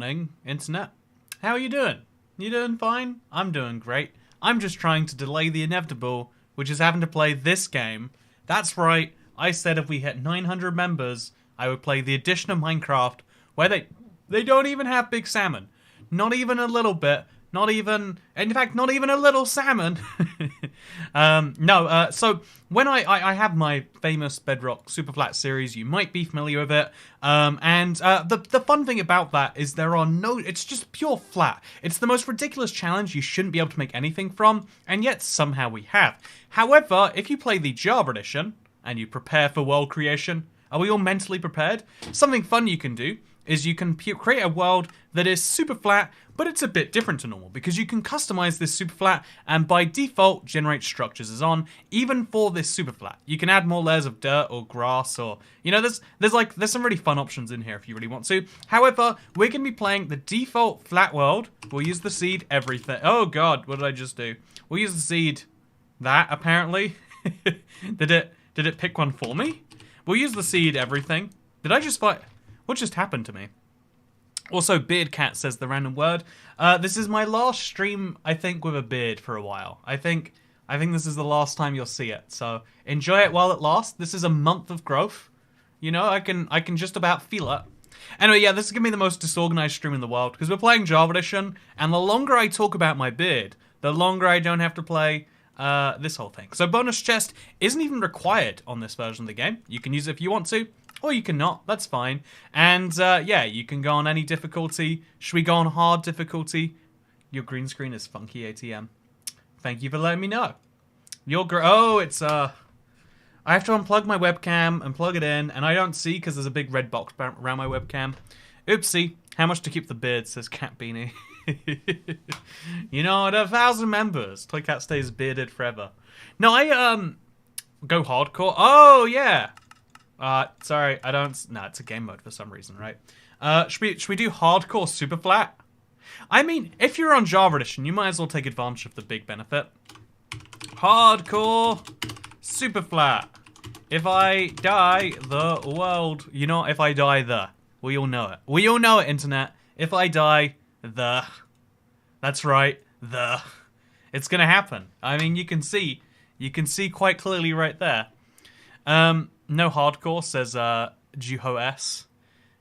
morning, Internet. How are you doing? You doing fine? I'm doing great. I'm just trying to delay the inevitable, which is having to play this game. That's right, I said if we hit 900 members, I would play the edition of Minecraft where they don't even have big salmon. Not even a little bit. Not even, in fact, not even a little salmon. So when I have my famous Bedrock Superflat series, you might be familiar with it. The fun thing about that is it's just pure flat. It's the most ridiculous challenge you shouldn't be able to make anything from, and yet somehow we have. However, if you play the Java edition, and you prepare for world creation, are we all mentally prepared? Something fun you can do is you can create a world that is super flat, but it's a bit different to normal because you can customize this super flat and by default generate structures as on, even for this super flat. You can add more layers of dirt or grass or, there's some really fun options in here if you really want to. However, we're going to be playing the default flat world. We'll use the seed everything. Oh god, what did I just do? We'll use the seed that apparently. Did it pick one for me? We'll use the seed everything. Did I just fight? What just happened to me? Also, Beardcat says the random word. This is my last stream, I think, with a beard for a while. I think this is the last time you'll see it. So enjoy it while it lasts. This is a month of growth. I can just about feel it. Anyway, yeah, this is gonna be the most disorganized stream in the world because we're playing Java Edition, and the longer I talk about my beard, the longer I don't have to play this whole thing. So bonus chest isn't even required on this version of the game. You can use it if you want to. Or you can not, that's fine. And yeah, you can go on any difficulty. Should we go on hard difficulty? Your green screen is funky, ATM. Thank you for letting me know. I have to unplug my webcam and plug it in, and I don't see because there's a big red box around my webcam. Oopsie. How much to keep the beard, says Cat Beanie. At 1,000 members, Toycat stays bearded forever. No, I go hardcore. Oh, yeah. Sorry, I don't... No, it's a game mode for some reason, right? Should we do hardcore super flat? I mean, if you're on Java Edition, you might as well take advantage of the big benefit. Hardcore super flat. If I die, the world... if I die, we all know it. We all know it, Internet. If I die, That's right, It's gonna happen. I mean, you can see quite clearly right there. No hardcore, says Juho S.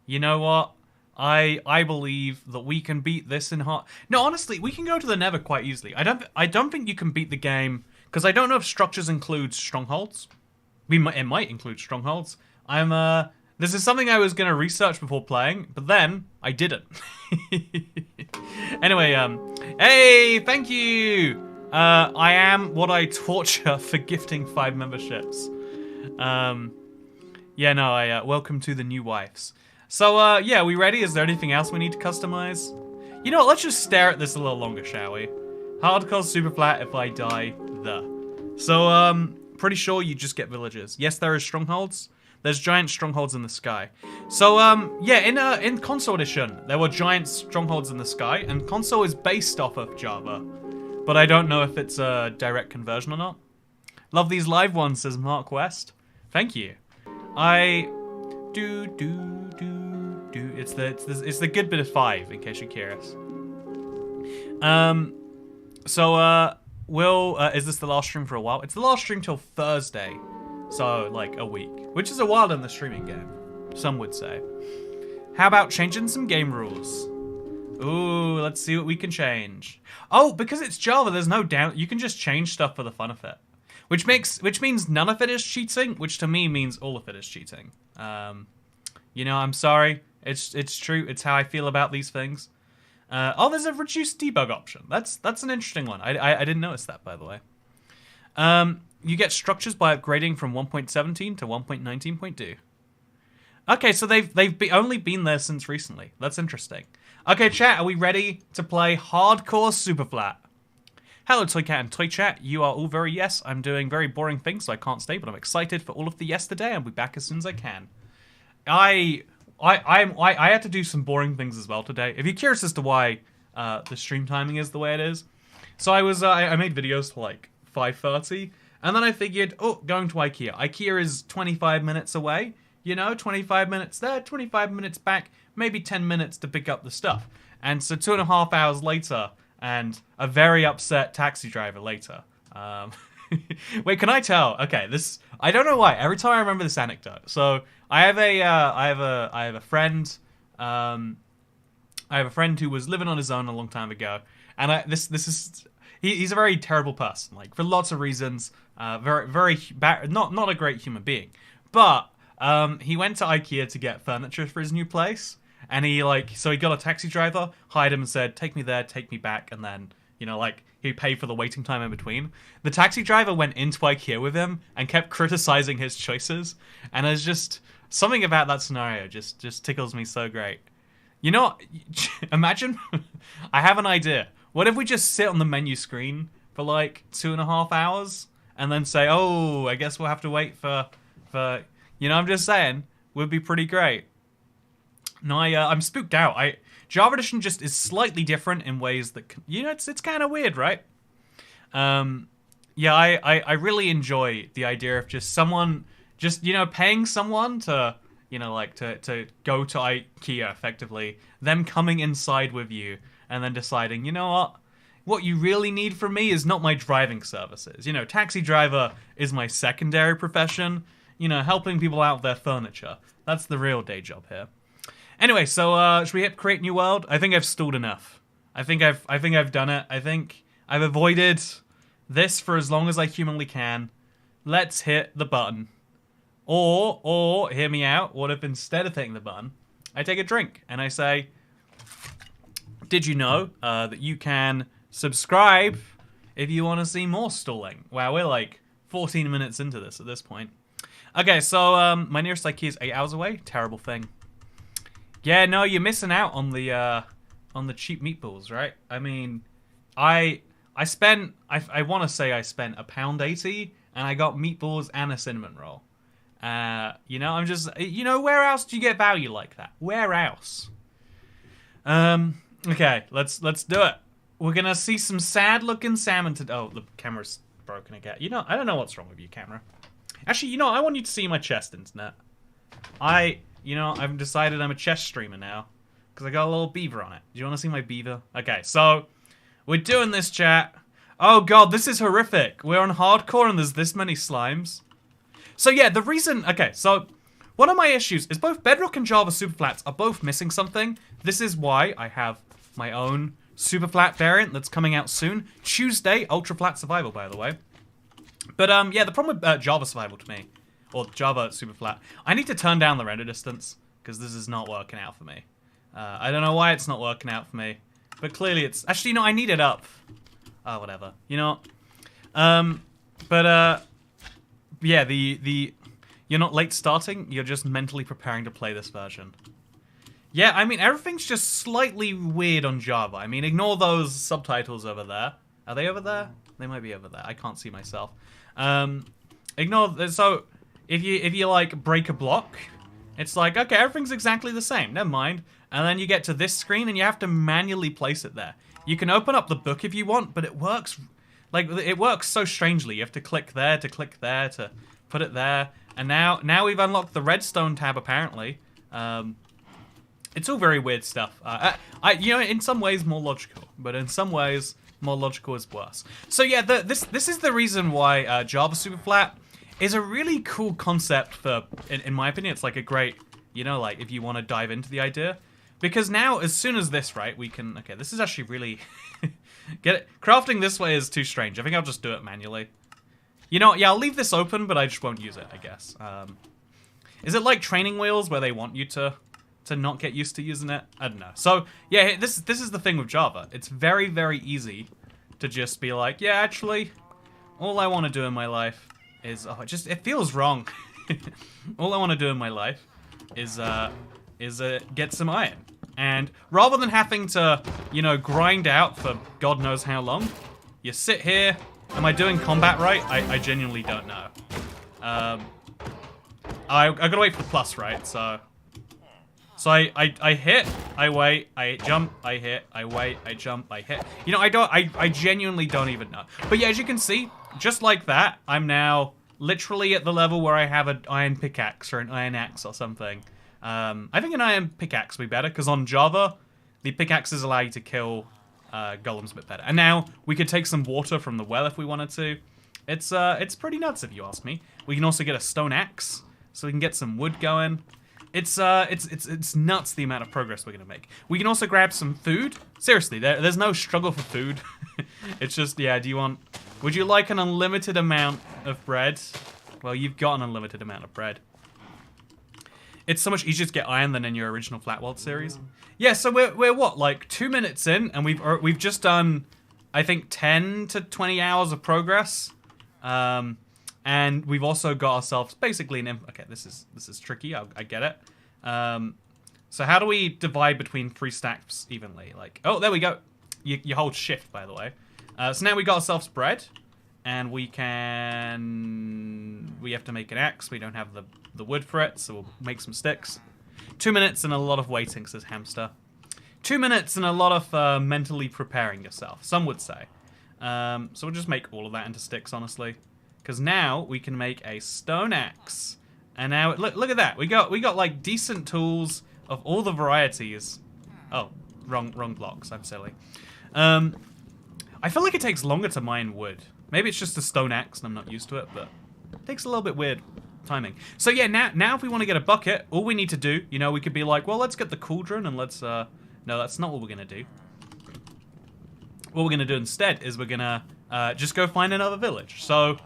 You know what? I believe that we can beat this in hard. No, honestly, we can go to the Nether quite easily. I don't think you can beat the game because I don't know if structures include strongholds. It might include strongholds. This is something I was gonna research before playing, but then I didn't. Anyway, hey, thank you. I am what I torture for gifting 5 memberships. Welcome to the new wives. So, yeah, we ready? Is there anything else we need to customize? You know what, let's just stare at this a little longer, shall we? Hardcore super flat if I die, So, pretty sure you just get villagers. Yes, there are strongholds. There's giant strongholds in the sky. So, yeah, in console edition, there were giant strongholds in the sky, and console is based off of Java. But I don't know if it's a direct conversion or not. Love these live ones, says Mark West. Thank you. It's the good bit of 5, in case you're curious. Is this the last stream for a while? It's the last stream till Thursday. So, like, a week. Which is a while in the streaming game, some would say. How about changing some game rules? Ooh, let's see what we can change. Oh, because it's Java, there's no down. You can just change stuff for the fun of it. Which means none of it is cheating, which to me means all of it is cheating. I'm sorry. It's true. It's how I feel about these things. There's a reduced debug option. That's an interesting one. I didn't notice that, by the way. You get structures by upgrading from 1.17 to 1.19.2. Okay, so they've only been there since recently. That's interesting. Okay, chat, are we ready to play hardcore superflat? Hello, Toycat and Toy Chat. You are all very yes. I'm doing very boring things, so I can't stay, but I'm excited for all of the yes today. I'll be back as soon as I can. I had to do some boring things as well today. If you're curious as to why the stream timing is the way it is, so I made videos till like 5:30. And then I figured, going to IKEA. IKEA is 25 minutes away. You know, 25 minutes there, 25 minutes back, maybe 10 minutes to pick up the stuff. And so 2.5 hours later, and a very upset taxi driver later. Wait, can I tell? Okay, this, I don't know why. Every time I remember this anecdote. So I have a friend. I have a friend who was living on his own a long time ago, and he's a very terrible person, like for lots of reasons. Very bad, not a great human being. But he went to IKEA to get furniture for his new place, and he got a taxi driver, hired him, and said, "Take me there, take me back," and then he paid for the waiting time in between. The taxi driver went into IKEA with him and kept criticizing his choices, and it's just something about that scenario just tickles me so great. You know what? Imagine, I have an idea. What if we just sit on the menu screen for like 2.5 hours and then say, oh, I guess we'll have to wait for I'm just saying, would be pretty great. No, I'm spooked out. Java Edition just is slightly different in ways that, it's kind of weird, right? Yeah, I really enjoy the idea of just someone, paying someone to, to go to IKEA effectively, them coming inside with you, and then deciding, you know what you really need from me is not my driving services. Taxi driver is my secondary profession, helping people out with their furniture. That's the real day job here. Anyway, so should we hit create new world? I think I've stalled enough. I think I've done it. I think I've avoided this for as long as I humanly can. Let's hit the button. Or hear me out. What if instead of hitting the button, I take a drink and I say, did you know that you can subscribe if you want to see more stalling? Wow, we're like 14 minutes into this at this point. Okay, so my nearest IKEA is 8 hours away. Terrible thing. Yeah, no, you're missing out on the cheap meatballs, right? I mean, I want to say I spent £1.80 and I got meatballs and a cinnamon roll. I'm just, where else do you get value like that? Where else? Okay, let's do it. We're gonna see some sad-looking salmon today. Oh, the camera's broken again. I don't know what's wrong with you, camera. Actually, I want you to see my chest, internet. I've decided I'm a chest streamer now because I got a little beaver on it. Do you want to see my beaver? Okay, so we're doing this, chat. Oh god, this is horrific. We're on hardcore and there's this many slimes. So yeah, the reason... Okay, so one of my issues is both Bedrock and Java Superflats are both missing something. This is why I have my own Superflat variant that's coming out soon. Tuesday, Ultra Flat Survival, by the way. But yeah, the problem with Java Survival to me, or Java Superflat, I need to turn down the render distance because this is not working out for me. I don't know why it's not working out for me, but clearly it's... Actually, I need it up. Oh, whatever. Yeah, you're not late starting, you're just mentally preparing to play this version. Yeah, I mean, everything's just slightly weird on Java. I mean, ignore those subtitles over there. Are they over there? They might be over there. I can't see myself. So, if you like, break a block, it's like, okay, everything's exactly the same. Never mind. And then you get to this screen, and you have to manually place it there. You can open up the book if you want, but it works... it works so strangely. You have to click there to put it there. And now we've unlocked the redstone tab, apparently. It's all very weird stuff. In some ways more logical, but in some ways more logical is worse. So yeah, this is the reason why Java Superflat is a really cool concept for, in my opinion, it's like a great, if you want to dive into the idea. Because now, as soon as this, right, we can... Okay, this is actually really... Get it? Crafting this way is too strange. I think I'll just do it manually. Yeah, I'll leave this open, but I just won't use it, I guess. Is it like training wheels where they want you to not get used to using it? I don't know. So, yeah, this is the thing with Java. It's very, very easy to just be like, yeah, actually, all I want to do in my life is... Oh, it feels wrong. All I want to do in my life is get some iron. And rather than having to, grind out for God knows how long, you sit here. Am I doing combat right? I genuinely don't know. I gotta wait for the plus, right? So I hit, I wait, I jump, I hit, I wait, I jump, I hit. I genuinely don't even know. But yeah, as you can see, just like that, I'm now literally at the level where I have an iron pickaxe or an iron axe or something. I think an iron pickaxe would be better, because on Java, the pickaxes allow you to kill golems a bit better. And now we could take some water from the well if we wanted to. It's pretty nuts if you ask me. We can also get a stone axe, so we can get some wood going. It's nuts the amount of progress we're gonna make. We can also grab some food. Seriously, there's no struggle for food. It's just, yeah, would you like an unlimited amount of bread? Well, you've got an unlimited amount of bread. It's so much easier to get iron than in your original Flat World series. Yeah, so we're what, like 2 minutes in, and we've just done, I think, 10 to 20 hours of progress. And we've also got ourselves basically okay, this is tricky. I get it. So how do we divide between 3 stacks evenly? Like, oh, there we go. You hold shift, by the way. So now we got ourselves bread, and we have to make an axe. We don't have the wood for it, so we'll make some sticks. 2 minutes and a lot of waiting, says Hamster. 2 minutes and a lot of mentally preparing yourself, some would say. So we'll just make all of that into sticks, honestly. Because now we can make a stone axe. And now, look at that. We got like decent tools of all the varieties. Oh, wrong blocks. I'm silly. I feel like it takes longer to mine wood. Maybe it's just a stone axe and I'm not used to it, but it takes a little bit weird timing. So yeah, now if we want to get a bucket, all we need to do, you know, we could be like, well, let's get the cauldron and let's, no, that's not what we're going to do. What we're going to do instead is we're going to just go find another village. So,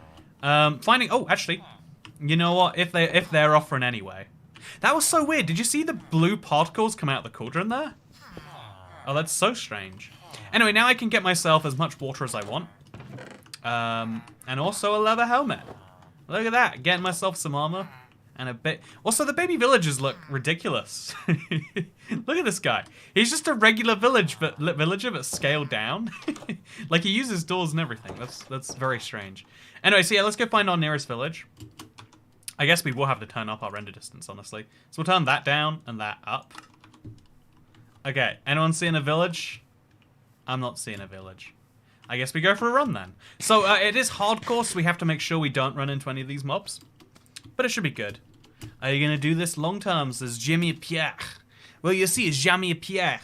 oh, actually, you know what? If they're offering anyway. That was so weird. Did you see the blue particles come out of the cauldron there? Oh, that's so strange. Anyway, now I can get myself as much water as I want. And also a leather helmet. Look at that. Getting myself some armor. And a bit. Also, the baby villagers look ridiculous. Look at this guy. He's just a regular villager, but scaled down. Like, he uses doors and everything. That's very strange. Anyway, so yeah, let's go find our nearest village. I guess we will have to turn up our render distance, honestly. So we'll turn that down and that up. Okay, anyone seeing a village? I'm not seeing a village. I guess we go for a run then. So it is hardcore, so we have to make sure we don't run into any of these mobs. But it should be good. Are you gonna do this long term, says Jimmy Pierre? Well, you see, Jimmy Pierre,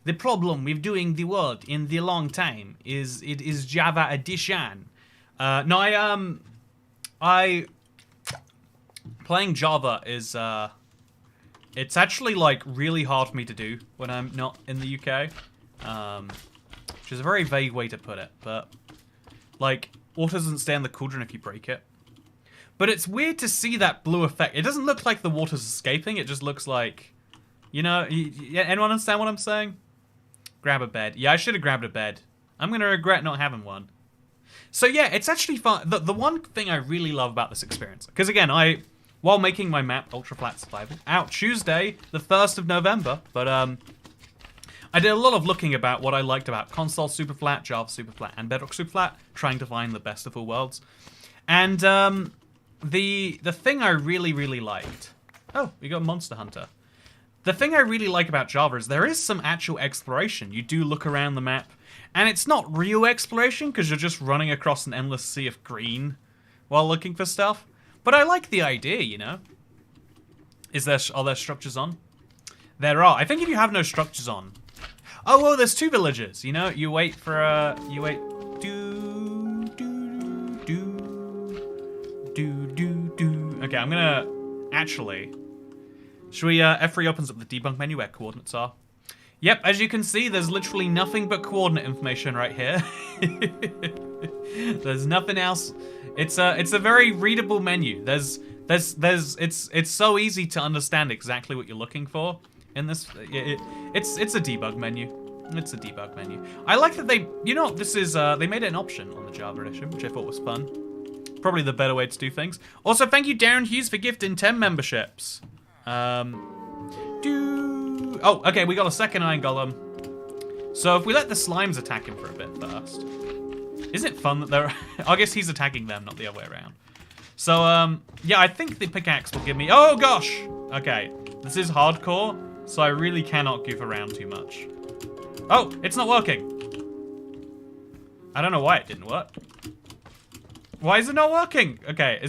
the problem with doing the world in the long time is it is Java edition. No, playing Java is, it's actually, like, really hard for me to do when I'm not in the UK. Which is a very vague way to put it, but, like, water doesn't stay in the cauldron if you break it. But it's weird to see that blue effect. It doesn't look like the water's escaping, it just looks like, you know, anyone understand what I'm saying? Grab a bed. Yeah, I should have grabbed a bed. I'm gonna regret not having one. So yeah, it's actually fun. The one thing I really love about this experience, because again, while making my map Ultra Flat Survival, out Tuesday, the 1st of November, but I did a lot of looking about what I liked about console Superflat, Java Superflat, and Bedrock Superflat, trying to find the best of all worlds. And the thing I really liked, oh, we got Monster Hunter. The thing I really like about Java is there is some actual exploration. You do look around the map, and it's not real exploration because you're just running across an endless sea of green while looking for stuff. But I like the idea, you know. Are there structures on? There are. I think if you have no structures on. Oh, well, there's 2 villages. You know, you wait for you wait. Okay, I'm gonna actually. Should we? F3 opens up the debug menu where coordinates are. Yep, as you can see, there's literally nothing but coordinate information right here. There's nothing else. It's a very readable menu. It's so easy to understand exactly what you're looking for in this. It's a debug menu. It's a debug menu. I like that they, you know, this is they made it an option on the Java edition, which I thought was fun. Probably the better way to do things. Also, thank you, Darren Hughes, for gifting 10 memberships. Oh, okay, we got a second Iron Golem. So if we let the slimes attack him for a bit first. Isn't it fun that they're... I guess he's attacking them, not the other way around. So, yeah, I think the pickaxe will give me... Oh, gosh! Okay, this is hardcore, so I really cannot goof around too much. Oh, it's not working. I don't know why it didn't work. Why is it not working? Okay,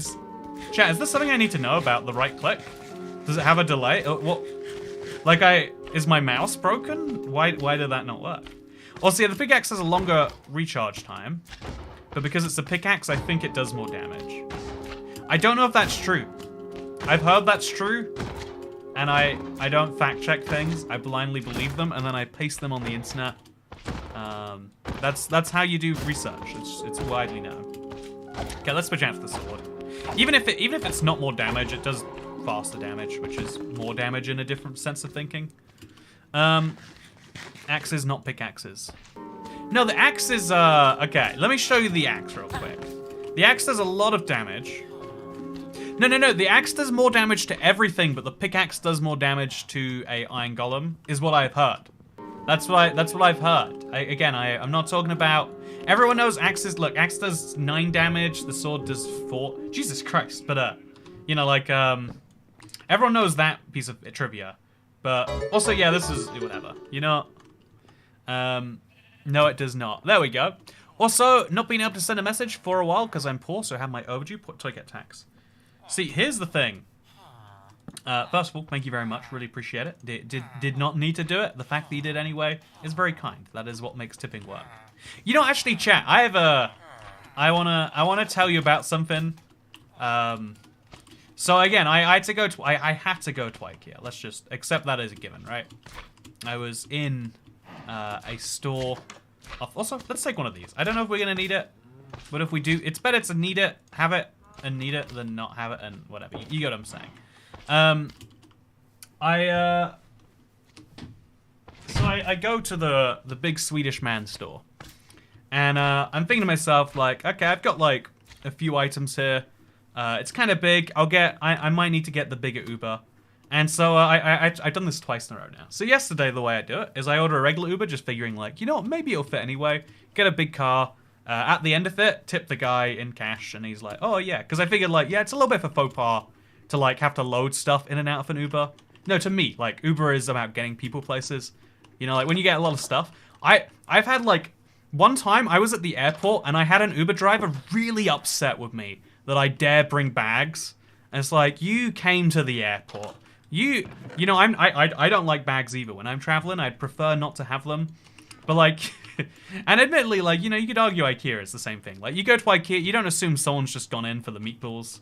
chat, is there something I need to know about the right click? Does it have a delay? What? Like is my mouse broken? Why did that not work? Also, yeah, the pickaxe has a longer recharge time, but because it's a pickaxe, I think it does more damage. I don't know if that's true. I've heard that's true, and I don't fact check things. I blindly believe them, and then I paste them on the internet. That's how you do research. It's widely known. Okay, let's switch out to the sword. Even if it's not more damage, it does faster damage, which is more damage in a different sense of thinking. Axes, not pickaxes. No, the axe is okay. Let me show you the axe real quick. The axe does a lot of damage. No. The axe does more damage to everything, but the pickaxe does more damage to a iron golem, is what I've heard. That's what I've heard. I'm not talking about. Everyone knows axes. Look, axe does 9 damage. The sword does 4. Jesus Christ! But you know, like everyone knows that piece of trivia. But also, yeah, this is whatever. You know. No, it does not. There we go. Also, not being able to send a message for a while because I'm poor, so I have my overdue TOYCAT tax. See, here's the thing. First of all, thank you very much. Really appreciate it. Did not need to do it. The fact that you did anyway is very kind. That is what makes tipping work. You know, actually, chat. I wanna tell you about something. So again, I had to go to IKEA. Let's just accept that as a given, right? I was in a store. Also, let's take one of these. I don't know if we're gonna need it, but if we do, it's better to need it, have it, and need it than not have it and whatever. You get what I'm saying. So I go to the big Swedish man store, and I'm thinking to myself, like, okay, I've got like a few items here. It's kind of big. I might need to get the bigger Uber. And so I've done this twice in a row now. So yesterday, the way I do it is I order a regular Uber, just figuring like, you know what, maybe it'll fit anyway. Get a big car. At the end of it, tip the guy in cash, and he's like, oh yeah. Because I figured like, yeah, it's a little bit of a faux pas to like have to load stuff in and out of an Uber. No, to me, like Uber is about getting people places. You know, like when you get a lot of stuff. I've had like, one time I was at the airport and I had an Uber driver really upset with me that I dare bring bags. And it's like, you came to the airport. You know, I don't like bags either. When I'm traveling, I'd prefer not to have them. But like, and admittedly, like, you know, you could argue IKEA is the same thing. Like, you go to IKEA, you don't assume someone's just gone in for the meatballs,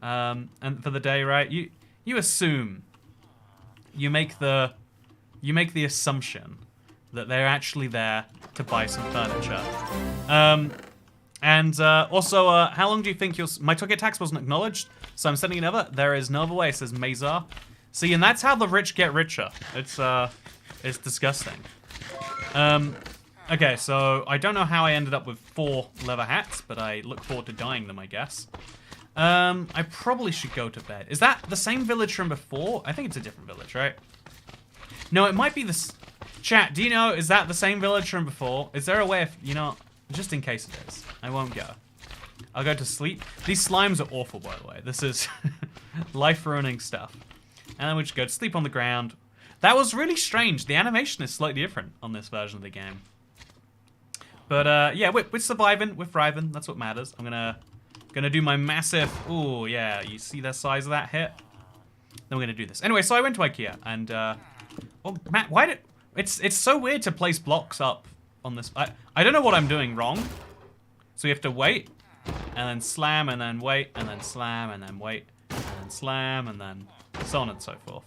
and for the day, right? You assume, you make the assumption that they're actually there to buy some furniture. Also, how long do you think my TOYCAT tax wasn't acknowledged? So I'm sending another. There is no other way. It says Mazar. See, and that's how the rich get richer. It's disgusting. Okay, so I don't know how I ended up with 4 leather hats, but I look forward to dyeing them, I guess. I probably should go to bed. Is that the same village from before? I think it's a different village, right? No, it might be the... Chat, do you know, is that the same village from before? Is there a way of, you know, just in case it is, I won't go. I'll go to sleep. These slimes are awful, by the way. This is life-ruining stuff. And then we just go to sleep on the ground. That was really strange. The animation is slightly different on this version of the game. But yeah, we're surviving. We're thriving. That's what matters. I'm gonna do my massive. Oh yeah, you see the size of that hit. Then we're gonna do this. Anyway, so I went to IKEA and well, Matt, why did it's so weird to place blocks up on this. I don't know what I'm doing wrong. So you have to wait and then slam and then wait and then slam and then wait and then slam and then so on and so forth.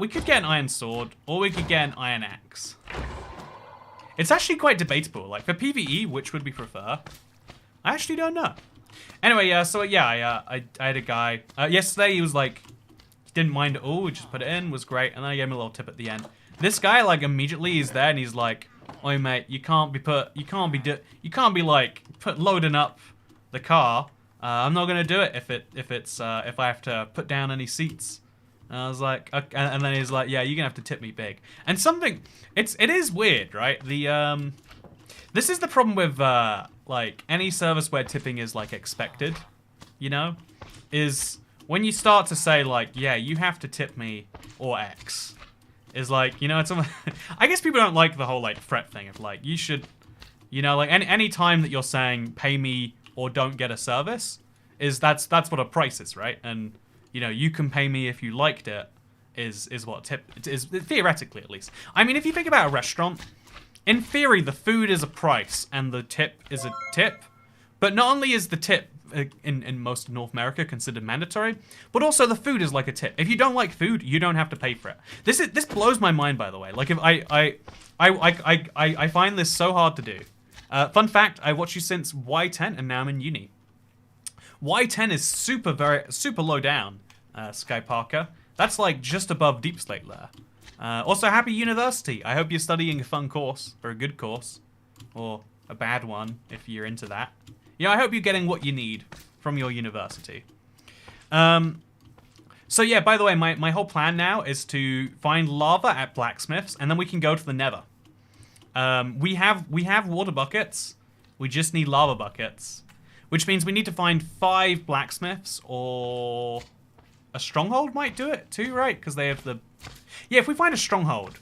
We could get an iron sword, or we could get an iron axe. It's actually quite debatable. Like, for PvE, which would we prefer? I actually don't know. Anyway, yeah, so yeah, I had a guy. Yesterday, he was like, didn't mind at all, we just put it in, was great, and then I gave him a little tip at the end. This guy, like, immediately is there, and he's like, oi, mate, you can't be like, loading up the car. I'm not gonna do it if I have to put down any seats. And I was like, okay, and then he's like, yeah, you're gonna have to tip me big. And something, it is weird, right? This is the problem with like any service where tipping is like expected, you know, is when you start to say like, yeah, you have to tip me or X, is like, you know, it's I guess people don't like the whole like threat thing of like, you should, you know, like any time that you're saying pay me or don't get a service, that's what a price is, right? And you know, you can pay me if you liked it is what tip is, theoretically at least. I mean, if you think about a restaurant, in theory the food is a price and the tip is a tip, but not only is the tip in most of North America considered mandatory, but also the food is like a tip. If you don't like food, you don't have to pay for it. This blows my mind, by the way. Like, if I find this so hard to do. Fun fact, I watched you since Y10 and now I'm in uni. Y10 is super low down, Sky Parker. That's like just above Deep Slate there. Also, happy university. I hope you're studying a fun course, or a good course, or a bad one if you're into that. Yeah, I hope you're getting what you need from your university. So yeah, by the way, my whole plan now is to find lava at blacksmiths, and then we can go to the Nether. We have water buckets. We just need lava buckets, which means we need to find 5 blacksmiths, or a stronghold might do it too, right? Because they have the... Yeah, if we find a stronghold,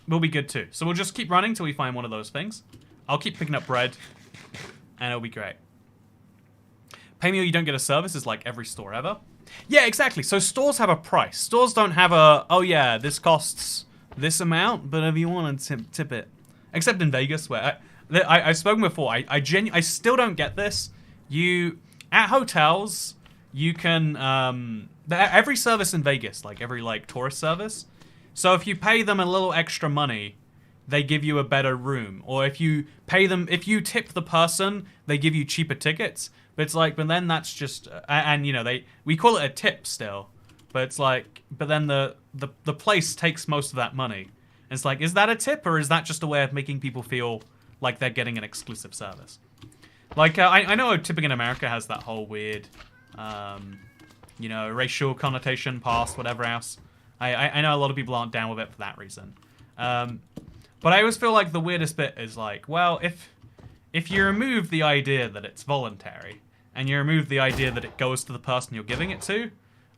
we'll be good too. So we'll just keep running till we find one of those things. I'll keep picking up bread, and it'll be great. Pay me or you don't get a service is like every store ever. Yeah, exactly. So stores have a price. Stores don't have a, oh yeah, this costs this amount, but if you want to tip it. Except in Vegas, where I've spoken before. I still don't get this. At hotels, you can, every service in Vegas, like every tourist service. So if you pay them a little extra money, they give you a better room. Or if you tip the person, they give you cheaper tickets. But it's like, but then that's just, and you know, we call it a tip still, but it's like, but then the place takes most of that money. And it's like, is that a tip, or is that just a way of making people feel like they're getting an exclusive service? Like, I know tipping in America has that whole weird, you know, racial connotation past whatever else. I know a lot of people aren't down with it for that reason. But I always feel like the weirdest bit is like, well, if you remove the idea that it's voluntary, and you remove the idea that it goes to the person you're giving it to,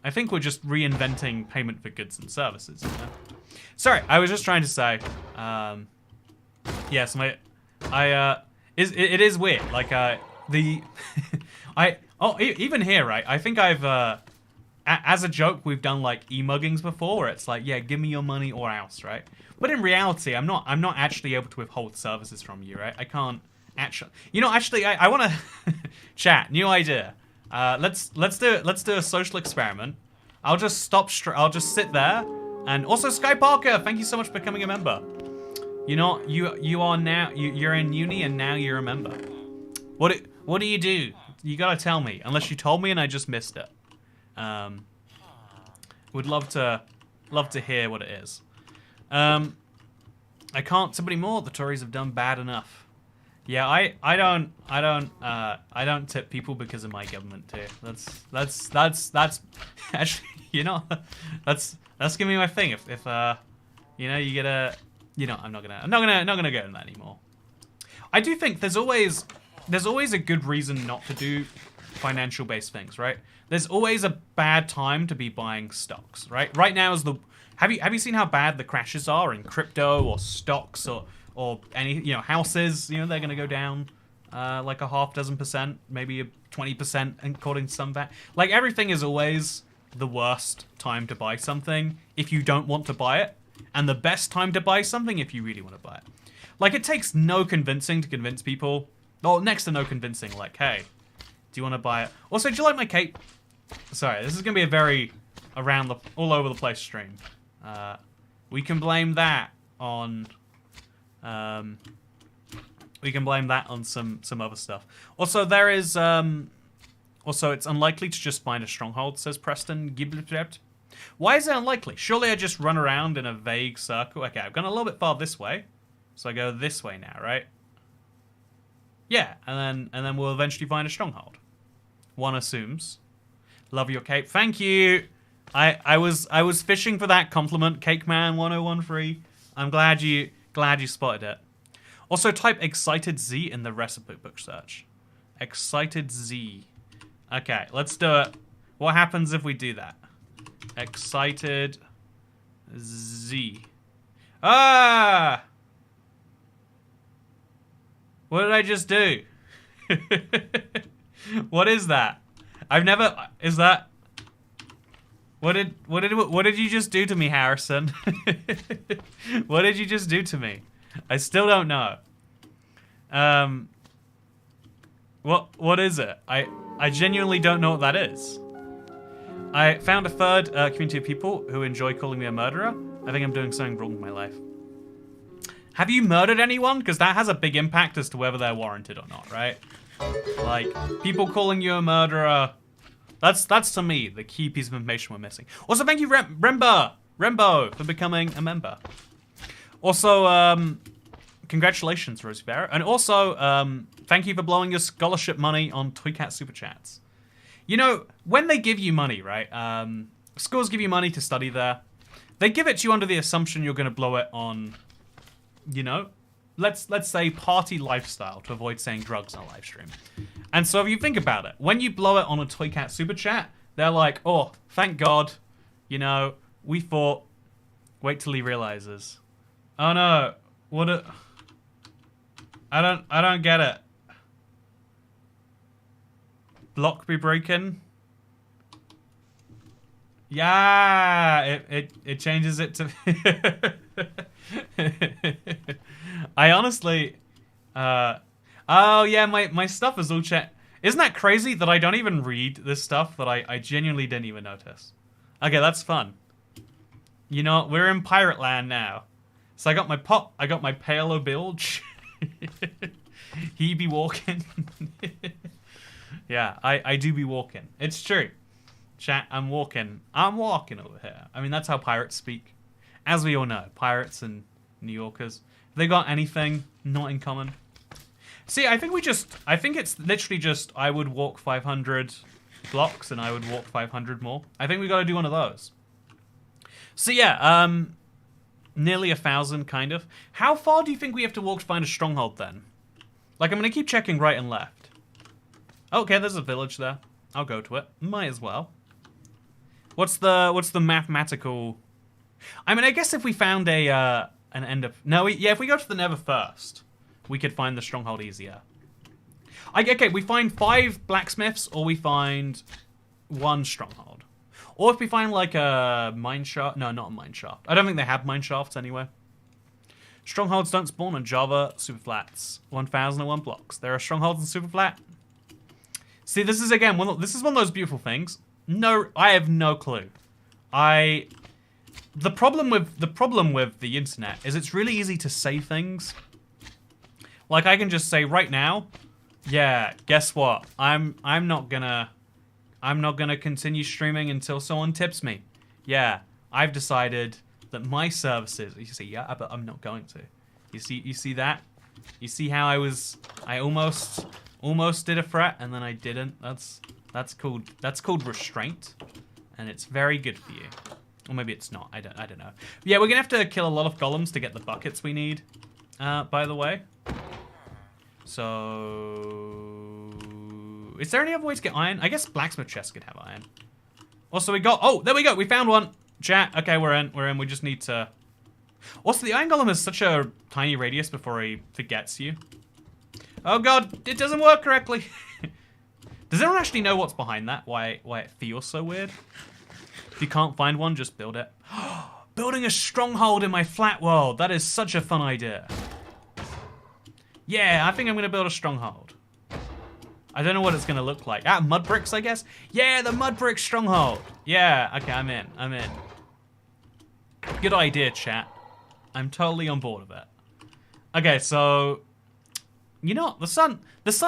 I think we're just reinventing payment for goods and services, you know? Sorry, I was just trying to say, yes, it is weird, like, even here, right, I think I've, as a joke, we've done, like, e-muggings before, where it's like, yeah, give me your money or else, right? But in reality, I'm not actually able to withhold services from you, right? I can't actually, you know, actually, I want to chat, new idea. Let's do a social experiment. I'll just I'll just sit there, and also Sky Parker, thank you so much for becoming a member. You know, you are now, you're in uni and now you're a member. What do you do? You gotta tell me, unless you told me and I just missed it. Would love to hear what it is. I can't tip anymore. The Tories have done bad enough. Yeah, I don't tip people because of my government too. That's actually, you know, that's gonna be my thing. If you know, you get a, you know, I'm not gonna go in that anymore. I do think there's always a good reason not to do financial based things, right? There's always a bad time to be buying stocks, right? Right now is the, have you seen how bad the crashes are in crypto or stocks or any, you know, houses, you know, they're going to go down like a half dozen percent, maybe a 20% according to some that. Like, everything is always the worst time to buy something if you don't want to buy it, and the best time to buy something if you really want to buy it. Like, it takes no convincing to convince people, or next to no convincing, like, hey, do you want to buy it? Also, do you like my cape? Sorry, this is going to be a very all over the place stream. We can blame that on... we can blame that on some other stuff. Also, there is... also, it's unlikely to just find a stronghold, says Preston Giblebrebt. Why is it unlikely? Surely I just run around in a vague circle. Okay, I've gone a little bit far this way. So I go this way now, right? Yeah, and then we'll eventually find a stronghold. One assumes. Love your cape. Thank you. I was fishing for that compliment, Cake Man 1013. I'm glad you spotted it. Also, type Excited Z in the recipe book search. Excited Z. Okay, let's do it. What happens if we do that? Excited Z. Ah! What did I just do? What is that? I've never. Is that? What did you just do to me, Harrison? What did you just do to me? I still don't know. What is it? I genuinely don't know what that is. I found a third community of people who enjoy calling me a murderer. I think I'm doing something wrong with my life. Have you murdered anyone? Because that has a big impact as to whether they're warranted or not, right? Like, people calling you a murderer. That's to me the key piece of information we're missing. Also, thank you, Rembo, for becoming a member. Also, congratulations, Rosie Barrett. And also, thank you for blowing your scholarship money on TOYCAT Super Chats. You know, when they give you money, right? Schools give you money to study there. They give it to you under the assumption you're going to blow it on, you know, let's say party lifestyle, to avoid saying drugs on a live stream. And so if you think about it, when you blow it on a TOYCAT Super Chat, they're like, oh, thank God, you know, we thought, wait till he realizes. Oh no, I don't get it. Block be breaking. Yeah, it changes it to. I honestly, oh yeah, my stuff is all checked. Isn't that crazy that I don't even read this stuff that I genuinely didn't even notice? Okay, that's fun. You know, we're in pirate land now. So I got my pop, I got my palo bilge. He be walking. Yeah, I do be walking. It's true. Chat, I'm walking. I'm walking over here. I mean, that's how pirates speak. As we all know, pirates and New Yorkers. Have they got anything not in common? See, I think it's literally just, I would walk 500 blocks and I would walk 500 more. I think we gotta do one of those. So yeah, nearly 1,000, kind of. How far do you think we have to walk to find a stronghold then? Like, I'm gonna keep checking right and left. Okay, there's a village there. I'll go to it. Might as well. What's the mathematical? I mean, I guess if we found an end of if we go to the Nether first, we could find the stronghold easier. Okay, we find 5 blacksmiths, or we find 1 stronghold, or if we find like a mine shaft. No, not a mine shaft. I don't think they have mine shafts anyway. Strongholds don't spawn on Java Superflats. 1,001 blocks. There are strongholds in Superflat. See, this is again this is one of those beautiful things. No, I have no clue. The problem with the internet is it's really easy to say things. Like, I can just say right now, yeah, guess what? I'm not gonna continue streaming until someone tips me. Yeah, I've decided that my services. You see, yeah, but I'm not going to. You see that? You see how I almost did a threat and then I didn't. That's called restraint, and it's very good for you. Or maybe it's not. I don't know. Yeah, we're gonna have to kill a lot of golems to get the buckets we need. By the way. So, is there any other way to get iron? I guess blacksmith chests could have iron. Also, we got. Oh, there we go. We found one. Chat. Okay, we're in. We're in. We just need to. Also, the iron golem has such a tiny radius before he forgets you. Oh god, it doesn't work correctly. Does anyone actually know what's behind that? Why it feels so weird? If you can't find one, just build it. Building a stronghold in my flat world. That is such a fun idea. Yeah, I think I'm going to build a stronghold. I don't know what it's going to look like. Ah, mud bricks, I guess? Yeah, the mud brick stronghold. Yeah, okay, I'm in. I'm in. Good idea, chat. I'm totally on board with it. Okay, so... You know, the sun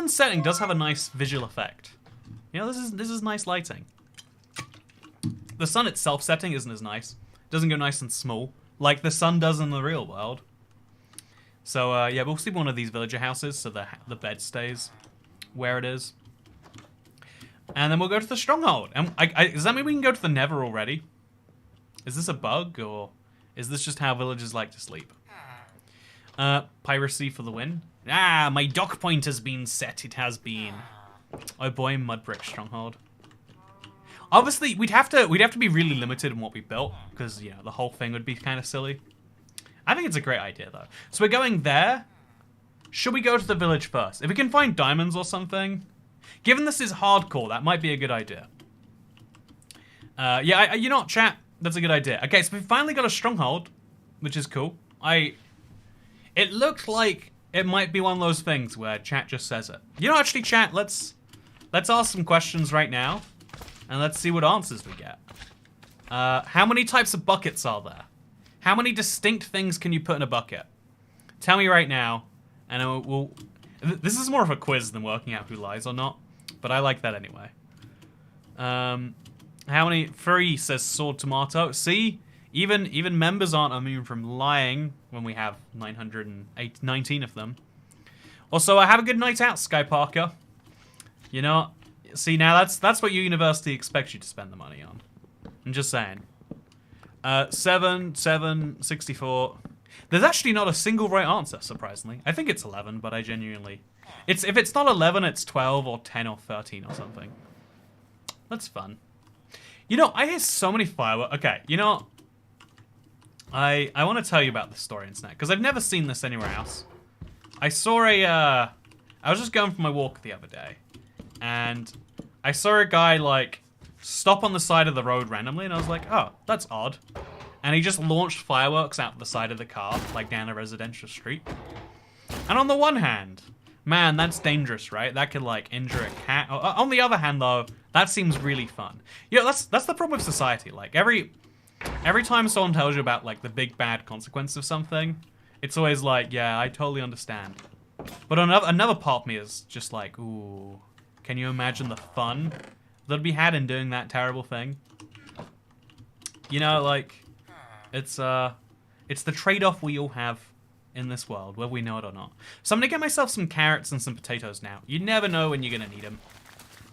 setting does have a nice visual effect. You know, this is nice lighting. The sun itself setting isn't as nice. It doesn't go nice and small like the sun does in the real world. So yeah, we'll see one of these villager houses so the bed stays where it is. And then we'll go to the stronghold. And does that mean we can go to the Nether already? Is this a bug, or is this just how villagers like to sleep? Piracy for the win. Ah, my dock point has been set. It has been. Oh boy, mud brick stronghold. Obviously, we'd have to be really limited in what we built, because you know the whole thing would be kind of silly. I think it's a great idea though. So we're going there. Should we go to the village first? If we can find diamonds or something. Given this is hardcore, that might be a good idea. Yeah, you know what, chat? That's a good idea. Okay, so we finally got a stronghold, which is cool. It looked like it might be one of those things where chat just says it. You know, actually, chat, let's ask some questions right now, and let's see what answers we get. How many types of buckets are there? How many distinct things can you put in a bucket? Tell me right now, and we'll... This is more of a quiz than working out who lies or not, but I like that anyway. How many? 3 says sword tomato. See? Even members aren't immune from lying when we have 919 of them. Also, have a good night out, Sky Parker. You know, see now that's what your university expects you to spend the money on. I'm just saying. 7, 64. There's actually not a single right answer, surprisingly. I think it's 11, but I genuinely... If it's not 11, it's 12 or 10 or 13 or something. That's fun. You know, I hear so many fireworks. Okay, you know, I want to tell you about this story in Snack, because I've never seen this anywhere else. I saw I was just going for my walk the other day, and I saw a guy, like, stop on the side of the road randomly, and I was like, oh, that's odd. And he just launched fireworks out the side of the car, like down a residential street. And on the one hand, man, that's dangerous, right? That could, like, injure a cat. On the other hand, though, that seems really fun. You know, that's the problem with society. Like, every time someone tells you about, like, the big bad consequence of something, it's always like, yeah, I totally understand. But another part of me is just like, ooh, can you imagine the fun that'd be had in doing that terrible thing? You know, like, it's the trade-off we all have in this world, whether we know it or not. So I'm gonna get myself some carrots and some potatoes now. You never know when you're gonna need them.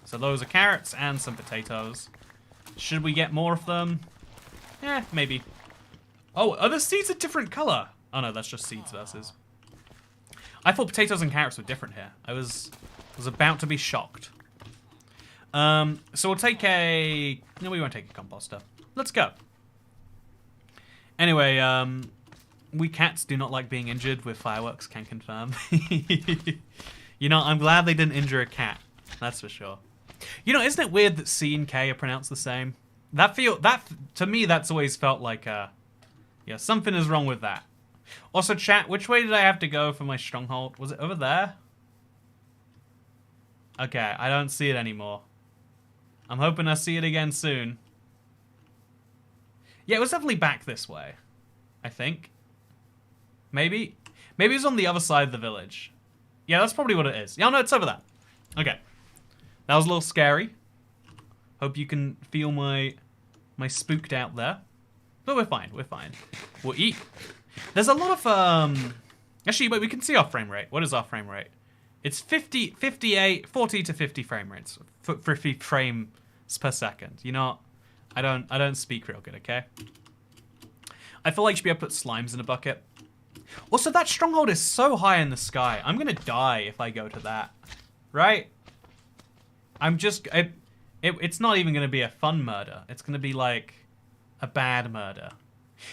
So those are carrots and some potatoes. Should we get more of them? Eh, maybe. Oh, are the seeds a different color? Oh no, that's just seeds versus. I thought potatoes and carrots were different here. I was about to be shocked. So we'll take a... No, we won't take a composter. Let's go. Anyway, we cats do not like being injured with fireworks, can confirm. You know, I'm glad they didn't injure a cat. That's for sure. You know, isn't it weird that C and K are pronounced the same? To me, that's always felt like, yeah, something is wrong with that. Also, chat, which way did I have to go for my stronghold? Was it over there? Okay, I don't see it anymore. I'm hoping I see it again soon. Yeah, it was definitely back this way, I think. Maybe it was on the other side of the village. Yeah, that's probably what it is. Yeah, no, it's over there. Okay. That was a little scary. Hope you can feel my spooked out there. But we're fine, we're fine. We'll eat. There's a lot of, actually, but we can see our frame rate. What is our frame rate? It's 40 to 50 frame rates. 50 frames per second. You know, I don't speak real good, okay? I feel like you should be able to put slimes in a bucket. Also, that stronghold is so high in the sky. I'm gonna die if I go to that. Right? It's not even gonna be a fun murder. It's gonna be like a bad murder.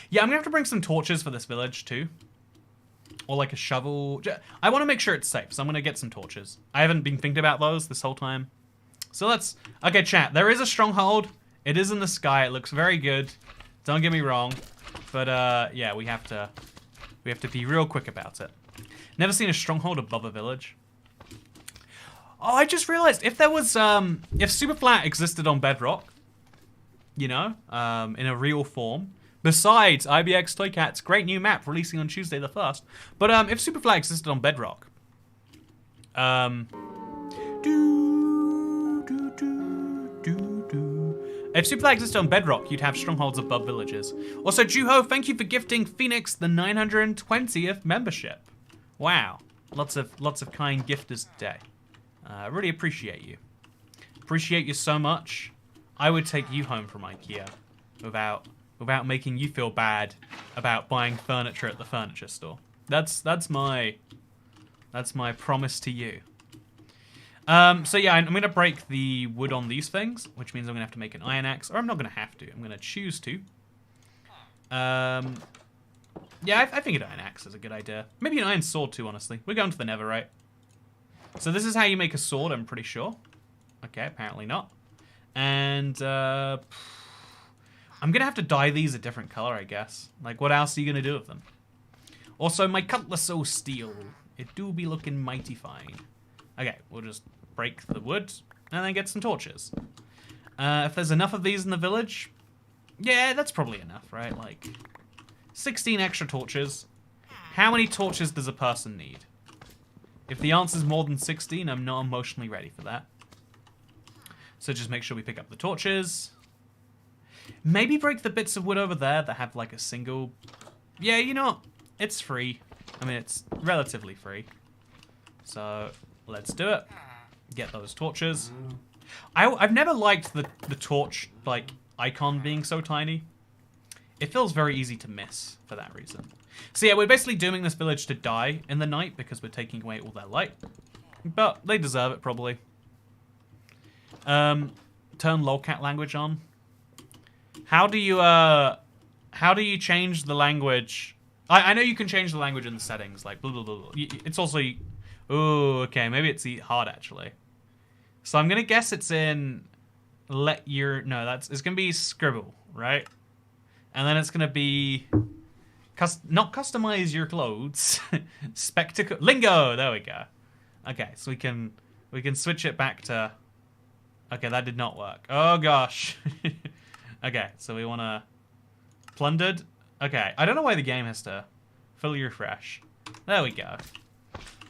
Yeah, I'm gonna have to bring some torches for this village too. Or like a shovel. I want to make sure it's safe, so I'm gonna get some torches. I haven't been thinking about those this whole time. So let's... Okay, chat, there is a stronghold. It is in the sky. It looks very good. Don't get me wrong. But, yeah, we have to be real quick about it. Never seen a stronghold above a village. Oh, I just realized, if there was, if Superflat existed on Bedrock, you know, in a real form, besides IBX TOYCAT's great new map releasing on Tuesday the 1st, but, if Superflat existed on Bedrock, if Superflat existed on Bedrock, you'd have strongholds above villages. Also, Juho, thank you for gifting Phoenix the 920th membership. Wow, lots of kind gifters today. I really appreciate you. Appreciate you so much. I would take you home from IKEA without making you feel bad about buying furniture at the furniture store. That's my promise to you. So yeah, I'm gonna break the wood on these things, which means I'm gonna have to make an iron axe, or I'm not gonna have to. I'm gonna choose to. Yeah, I think an iron axe is a good idea. Maybe an iron sword too, honestly. We're going to the Nether, right? So this is how you make a sword, I'm pretty sure. Okay, apparently not. And I'm gonna have to dye these a different color, I guess. Like, what else are you gonna do with them? Also, my cutlass o' steel. It do be looking mighty fine. Okay, we'll just break the wood and then get some torches. If there's enough of these in the village, yeah, that's probably enough, right? Like, 16 extra torches. How many torches does a person need? If the answer's more than 16, I'm not emotionally ready for that. So just make sure we pick up the torches. Maybe break the bits of wood over there that have like a single... Yeah, you know what? It's free. I mean, it's relatively free. So let's do it. Get those torches. I've never liked the torch like icon being so tiny. It feels very easy to miss for that reason. So yeah, we're basically dooming this village to die in the night because we're taking away all their light. But they deserve it, probably. Turn lolcat language on. How do you change the language? I know you can change the language in the settings, like blah blah blah. It's also, oh, okay, maybe it's hard actually. So I'm gonna guess it's in it's gonna be scribble, right? And then it's gonna be not customize your clothes, spectacle lingo. There we go. Okay, so we can switch it back to. Okay, that did not work. Oh gosh. Okay, so we wanna plundered. Okay, I don't know why the game has to fully refresh. There we go.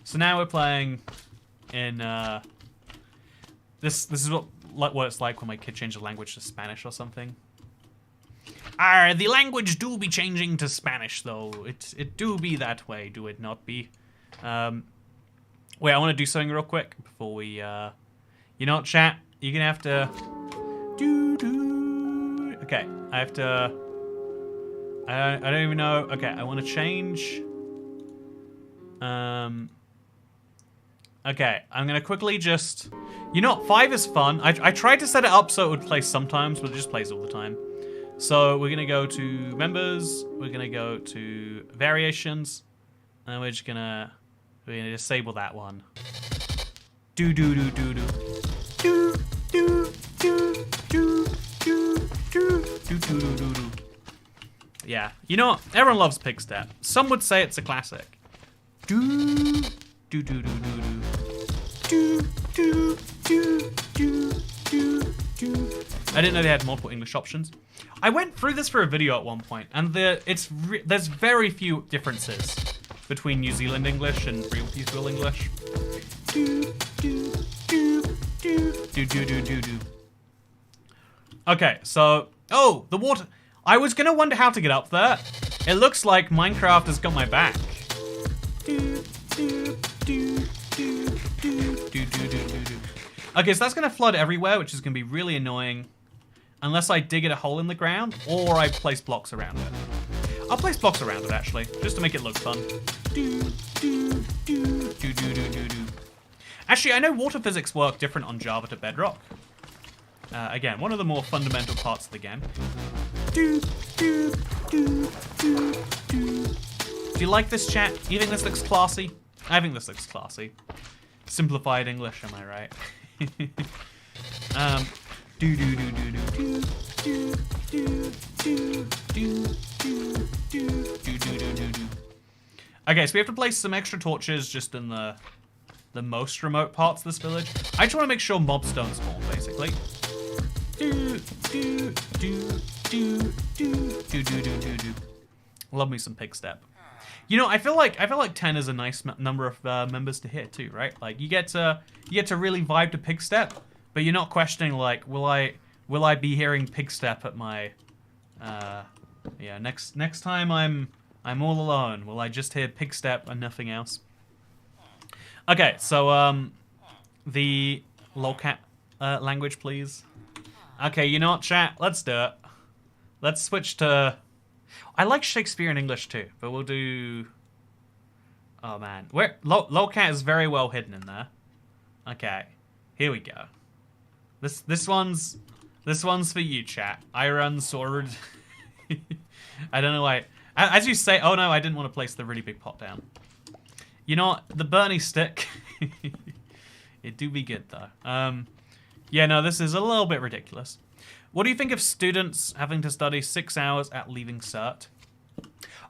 So now we're playing in this is what it's like when my kid changes language to Spanish or something. The language do be changing to Spanish though. It do be that way, do it not be? Wait, I want to do something real quick before we you know what, chat? You're gonna have to okay, I have to I don't even know. Okay, I want to change. Okay, I'm gonna quickly just. You know what? 5 is fun. I tried to set it up so it would play sometimes, but it just plays all the time. So we're gonna go to members. We're gonna go to variations, and we're gonna disable that one. Do do do do do do do do do do do do do do do. Yeah, you know what? Everyone loves Pigstep. Some would say it's a classic. Do do do do do do do do do do do. I didn't know they had multiple English options. I went through this for a video at one point, and there's very few differences between New Zealand English and British English. Do do do do do do do do do. Okay, so the water. I was gonna wonder how to get up there. It looks like Minecraft has got my back. Okay, so that's gonna flood everywhere, which is gonna be really annoying. Unless I dig it a hole in the ground, or I place blocks around it. I'll place blocks around it, actually, just to make it look fun. Actually, I know water physics work different on Java to Bedrock. Again, one of the more fundamental parts of the game. Do you like this, chat? You think this looks classy? I think this looks classy. Simplified English, am I right? Okay, so we have to place some extra torches just in the most remote parts of this village. I just want to make sure mobs don't spawn, basically. Love me some Pigstep. You know, I feel like 10 is a nice number of members to hit too, right? Like you get to really vibe to Pigstep, but you're not questioning like, will I be hearing Pigstep at my yeah, next time I'm all alone, will I just hear Pigstep and nothing else? Okay, so the lolcat language, please. Okay, you know what, chat? Let's do it. Let's switch to... I like Shakespearean English too, but we'll do... Oh man, lolcat is very well hidden in there. Okay, here we go. This one's for you, chat. Iron sword. I don't know why. As you say, oh no, I didn't want to place the really big pot down. You know what? The Bernie stick. It do be good though. Yeah, no, this is a little bit ridiculous. What do you think of students having to study 6 hours at leaving cert?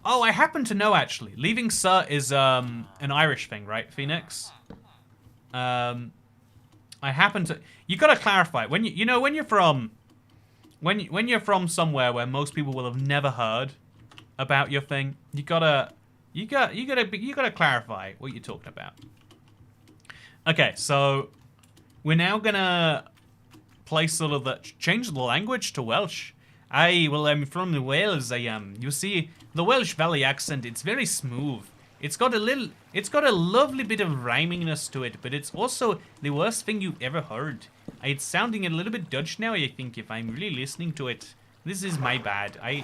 Oh, I happen to know, actually. Leaving cert is an Irish thing, right, Phoenix? I happen to... You gotta clarify. When you know, when you're from... When you're from somewhere where most people will have never heard about your thing, you gotta clarify what you're talking about. Okay, so we're now gonna play sort of change the language to Welsh. I'm from Wales. You see, the Welsh Valley accent, it's very smooth. It's got a lovely bit of rhymingness to it, but it's also the worst thing you've ever heard. It's sounding a little bit Dutch now, I think, if I'm really listening to it. This is my bad. I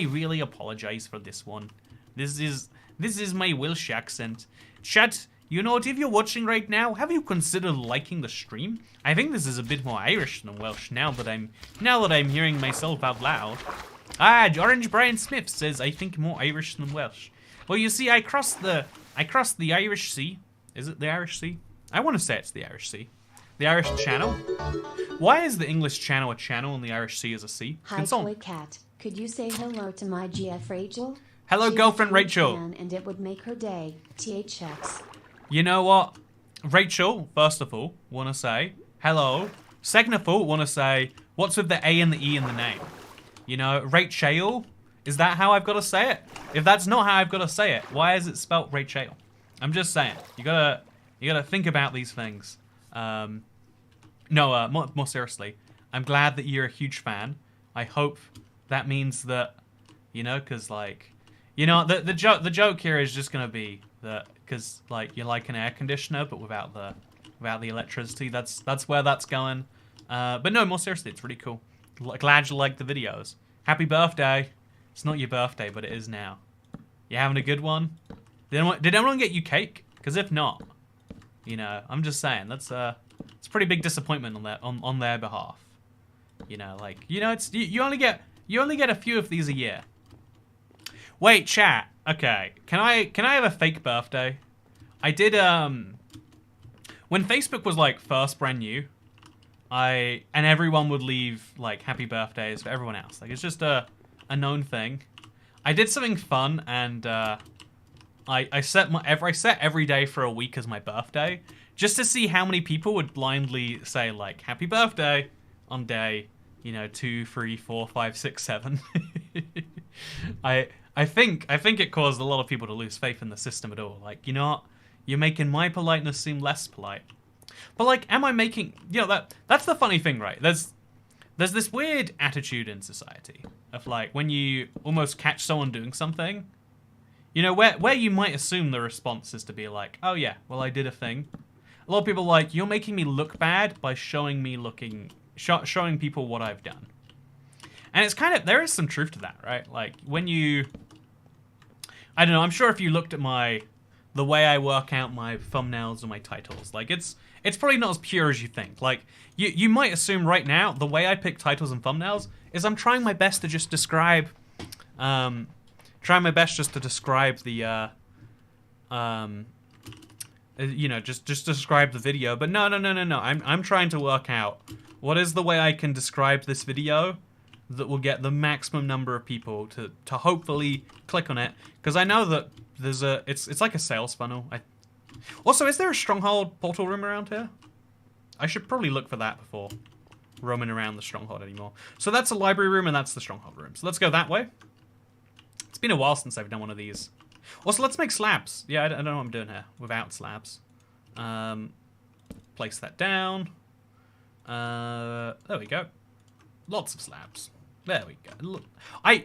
really apologize for this one. This is my Welsh accent. Chat, you know what, if you're watching right now, have you considered liking the stream? I think this is a bit more Irish than Welsh now that I'm hearing myself out loud. Orange Brian Smith says I think more Irish than Welsh. Well, you see, I crossed the Irish Sea. Is it the Irish Sea? I want to say it's the Irish Sea. The Irish Channel. Why is the English Channel a channel and the Irish Sea is a sea? Hi, TOYCAT. Could you say hello to my GF Rachel? Hello, girlfriend Rachel. And it would make her day. THX. You know what? Rachel, first of all, want to say hello. Second of all, want to say, what's with the A and the E in the name? You know, Rachel? Is that how I've got to say it? If that's not how I've got to say it, why is it spelt Rachel? I'm just saying. You gotta think about these things. More seriously, I'm glad that you're a huge fan. I hope that means that, you know, because like, you know, the joke here is just gonna be that because like you're like an air conditioner but without the electricity. That's where that's going. But no, more seriously, it's really cool. Glad you like the videos. Happy birthday. It's not your birthday, but it is now. You having a good one? Did anyone get you cake? Because if not, you know, I'm just saying it's a pretty big disappointment on their behalf. You know, like, you know, it's you only get a few of these a year. Wait, chat. Okay, can I have a fake birthday? I did when Facebook was like first brand new, and everyone would leave like happy birthdays for everyone else. Like it's just a known thing. I did something fun and I set every day for a week as my birthday, just to see how many people would blindly say like happy birthday on day, you know, 2, 3, 4, 5, 6, 7. I think it caused a lot of people to lose faith in the system at all. Like, you know what? You're making my politeness seem less polite. But like, am I making, you know, that's the funny thing, right? There's this weird attitude in society of like when you almost catch someone doing something, you know, where you might assume the response is to be like, oh yeah, well I did a thing. A lot of people are like, you're making me look bad by showing people what I've done. And it's kind of, there is some truth to that, right? Like when you, I don't know, I'm sure if you looked at the way I work out my thumbnails or my titles, like it's probably not as pure as you think. Like you might assume right now the way I pick titles and thumbnails is I'm trying my best to just describe, the you know, just describe the video. But no. I'm trying to work out what is the way I can describe this video that will get the maximum number of people to hopefully click on it. Because I know that there's it's like a sales funnel. Also, is there a stronghold portal room around here? I should probably look for that before roaming around the stronghold anymore. So that's a library room and that's the stronghold room. So let's go that way. It's been a while since I've done one of these. Also, let's make slabs. Yeah, I don't know what I'm doing here without slabs. Place that down. There we go. Lots of slabs. There we go. Look,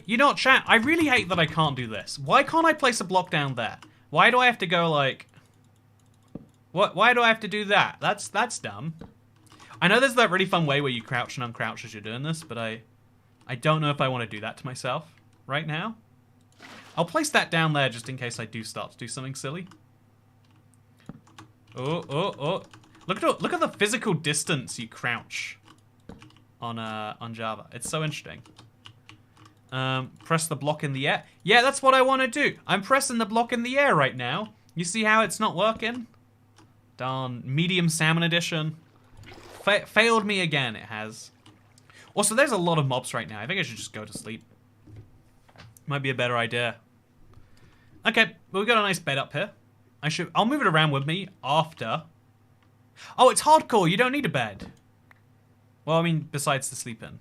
you know what, chat? I really hate that I can't do this. Why can't I place a block down there? Why do I have to go like... Why do I have to do that? That's dumb. I know there's that really fun way where you crouch and uncrouch as you're doing this, but I don't know if I want to do that to myself right now. I'll place that down there just in case I do start to do something silly. Oh. Look at the physical distance you crouch on Java. It's so interesting. Press the block in the air. Yeah, that's what I want to do. I'm pressing the block in the air right now. You see how it's not working? Darn, medium salmon edition. Failed me again, it has. Also, there's a lot of mobs right now. I think I should just go to sleep. Might be a better idea. Okay, well, we've got a nice bed up here. I'll move it around with me after. Oh, it's hardcore. You don't need a bed. Well, I mean, besides to sleep in.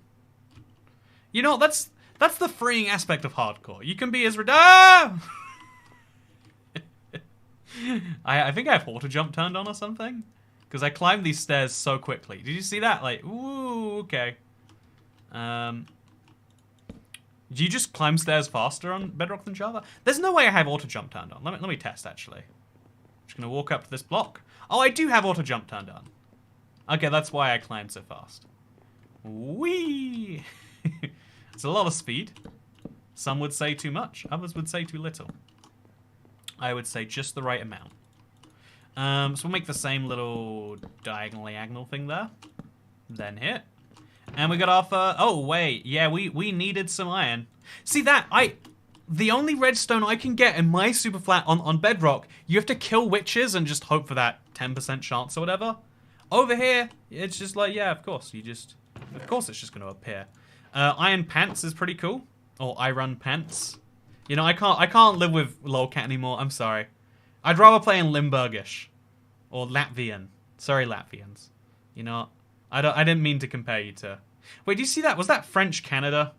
You know, that's the freeing aspect of hardcore. You can be as I think I have auto jump turned on or something. Because I climbed these stairs so quickly. Did you see that? Like, ooh, okay. Do you just climb stairs faster on Bedrock than Java? There's no way I have auto jump turned on. Let me test, actually. I'm just going to walk up to this block. Oh, I do have auto jump turned on. Okay, that's why I climbed so fast. Whee! It's a lot of speed. Some would say too much. Others would say too little. I would say just the right amount. So we'll make the same little diagonal thing there. Then hit. And we got our oh, wait. Yeah, we needed some iron. See that? The only redstone I can get in my Superflat on Bedrock, you have to kill witches and just hope for that 10% chance or whatever. Over here, it's just like, yeah, of course. Of course it's just going to appear. Iron Pants is pretty cool. Or Iron Pants. You know, I can't live with Lolcat anymore. I'm sorry. I'd rather play in Limburgish. Or Latvian. Sorry, Latvians. You know, I didn't mean to compare you to... Wait, do you see that? Was that French Canada?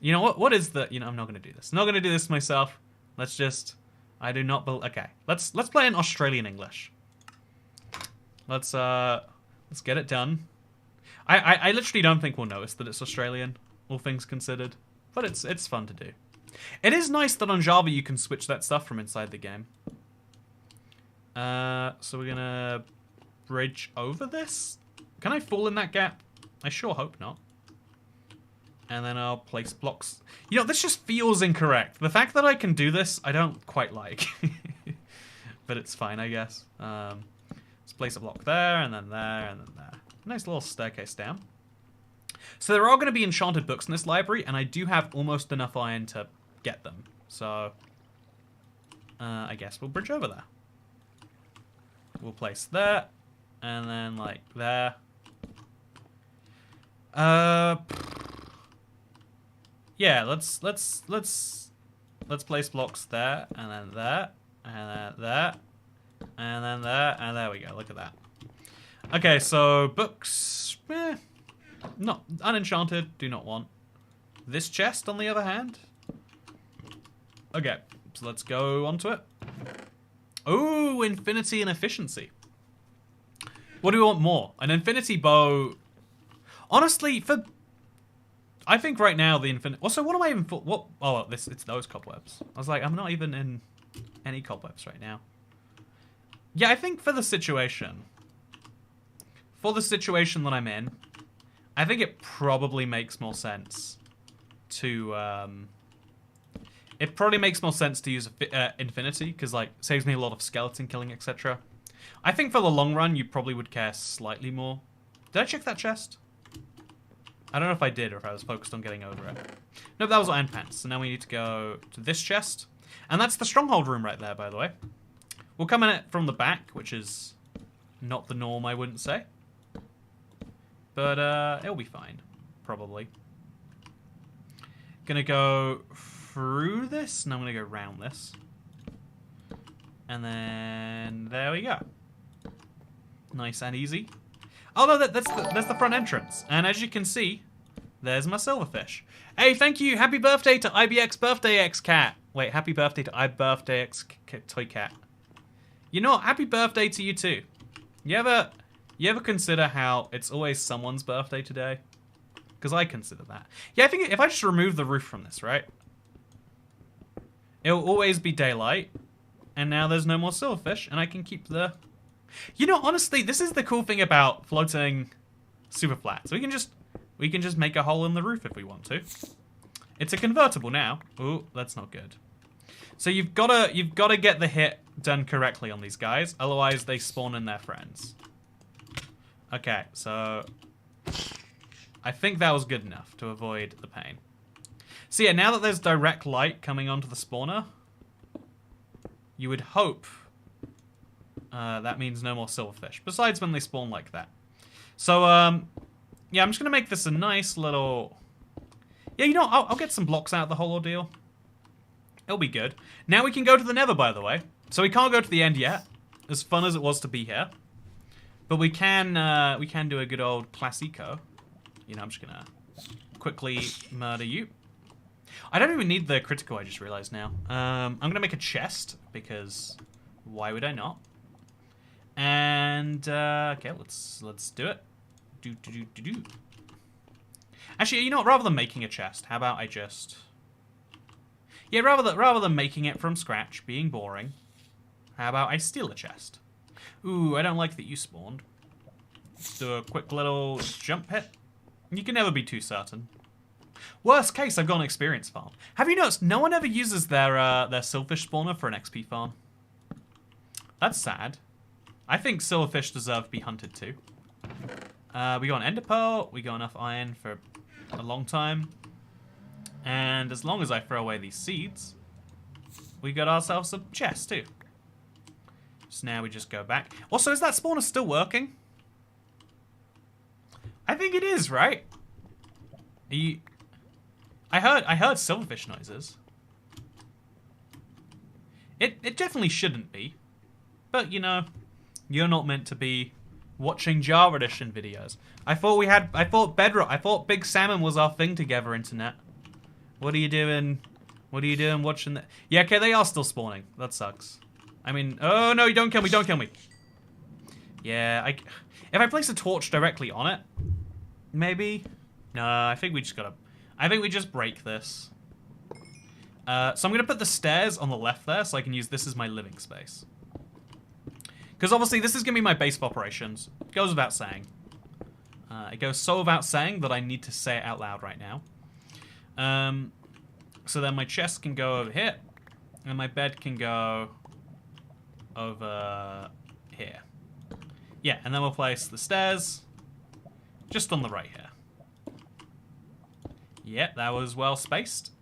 You know, what is the... You know, I'm not going to do this. I'm not going to do this myself. Let's just... I do not... Okay, let's play in Australian English. Let's get it done. I literally don't think we'll notice that it's Australian, all things considered. But it's fun to do. It is nice that on Java you can switch that stuff from inside the game. So we're gonna bridge over this. Can I fall in that gap? I sure hope not. And then I'll place blocks. You know, this just feels incorrect. The fact that I can do this, I don't quite like. But it's fine, I guess. Let's place a block there, and then there, and then there. Nice little staircase down. So there are going to be enchanted books in this library, and I do have almost enough iron to get them. So, I guess we'll bridge over there. We'll place there, and then like there. Yeah, let's place blocks there, and then there, and then there, and then there, and there we go. Look at that. Okay, so books, not unenchanted. Do not want. This chest, on the other hand. Okay, so let's go onto it. Ooh, infinity and efficiency. What do we want more? An infinity bow. Honestly, I think right now the infinite. Also, what am I even for? What? Oh, it's those cobwebs. I was like, I'm not even in any cobwebs right now. Yeah, I think for the situation that I'm in, I think it probably makes more sense to. It probably makes more sense to use infinity because like saves me a lot of skeleton killing, etc. I think for the long run, you probably would care slightly more. Did I check that chest? I don't know if I did or if I was focused on getting over it. Nope, that was iron pants. So now we need to go to this chest. And that's the stronghold room right there, by the way. We'll come in it from the back, which is not the norm, I wouldn't say. But it'll be fine, probably. Gonna go through this, and I'm gonna go around this. And then there we go. Nice and easy. Oh no, that's the front entrance. And as you can see, there's my silverfish. Hey, thank you. Happy birthday to IBX Birthday X Cat. Wait, happy birthday to iBirthday X Toy Cat. You know what? Happy birthday to you too. You ever consider how it's always someone's birthday today? Because I consider that. Yeah, I think if I just remove the roof from this, right? It'll always be daylight. And now there's no more silverfish, and I can keep the... You know, honestly, this is the cool thing about floating Superflat. So we can just make a hole in the roof if we want to. It's a convertible now. Ooh, that's not good. So you've gotta get the hit done correctly on these guys, otherwise they spawn in their friends. Okay, so I think that was good enough to avoid the pain. So yeah, now that there's direct light coming onto the spawner, you would hope that means no more silverfish, besides when they spawn like that. So, yeah, I'm just gonna make this a nice little... Yeah, you know, I'll get some blocks out of the whole ordeal. It'll be good. Now we can go to the Nether, by the way. So we can't go to the end yet, as fun as it was to be here. But we can do a good old classico. You know, I'm just gonna quickly murder you. I don't even need the critical, I just realized now. I'm gonna make a chest, because why would I not? And, okay, let's do it. Do. Actually, you know what, rather than making a chest, how about I just... Yeah, rather than making it from scratch, being boring, how about I steal a chest? Ooh, I don't like that you spawned. Let's do a quick little jump hit. You can never be too certain. Worst case, I've got an experience farm. Have you noticed no one ever uses their silverfish spawner for an XP farm? That's sad. I think silverfish deserve to be hunted too. We got an ender pearl. We got enough iron for a long time. And as long as I throw away these seeds, we got ourselves a chest too. So now we just go back. Also, is that spawner still working? I think it is, right? I heard silverfish noises. It definitely shouldn't be. But you know, you're not meant to be watching Java Edition videos. I thought Bedrock, I thought Big Salmon was our thing together, internet. What are you doing? What are you doing watching that? Yeah, okay, they are still spawning. That sucks. I mean, oh no, don't kill me, don't kill me. Yeah, if I place a torch directly on it, maybe? No, I think we just break this. So I'm gonna put the stairs on the left there so I can use this as my living space. Because obviously this is gonna be my base of operations. It goes without saying. It goes so without saying that I need to say it out loud right now. So then my chest can go over here, and my bed can go over here. Yeah, and then we'll place the stairs just on the right here. Yeah, that was well spaced.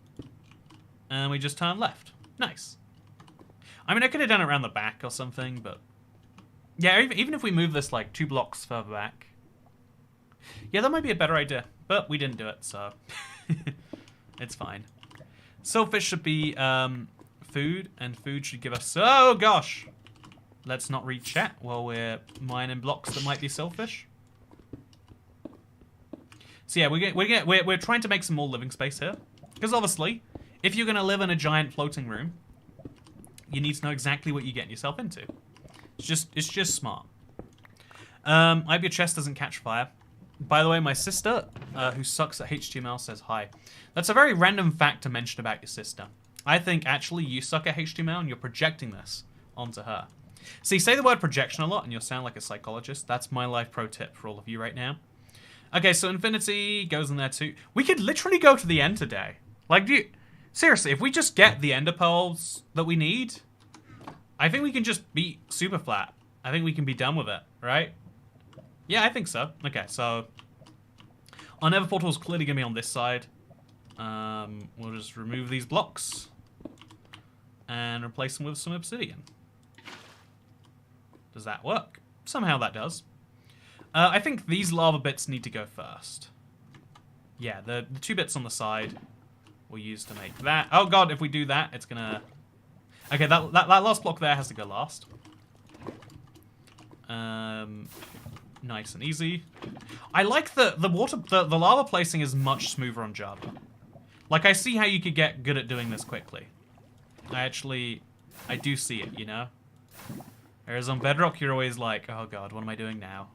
And we just turn left. Nice. I mean, I could have done it around the back or something, but... Yeah, even if we move this, like, 2 blocks further back. Yeah, that might be a better idea. But we didn't do it, so... It's fine. Silverfish should be food, and food should give us... Oh, gosh! Let's not read chat while we're mining blocks that might be silverfish. So yeah, we're trying to make some more living space here. Because obviously, if you're going to live in a giant floating room, you need to know exactly what you're getting yourself into. It's just smart. I hope your chest doesn't catch fire. By the way, my sister, who sucks at HTML, says hi. That's a very random fact to mention about your sister. I think, actually, you suck at HTML and you're projecting this onto her. See, say the word projection a lot and you'll sound like a psychologist. That's my life pro tip for all of you right now. Okay, so infinity goes in there too. We could literally go to the end today. Like, seriously, if we just get the ender pearls that we need, I think we can just beat Superflat. I think we can be done with it, right? Yeah, I think so. Okay, so our nether portal is clearly going to be on this side. We'll just remove these blocks and replace them with some obsidian. Does that work? Somehow that does. I think these lava bits need to go first. Yeah, the 2 bits on the side we'll use to make that. Oh god, if we do that, it's gonna... Okay, that last block there has to go last. Nice and easy. I like the lava placing is much smoother on Java. Like, I see how you could get good at doing this quickly. I do see it, you know? Whereas on Bedrock, you're always like, oh god, what am I doing now?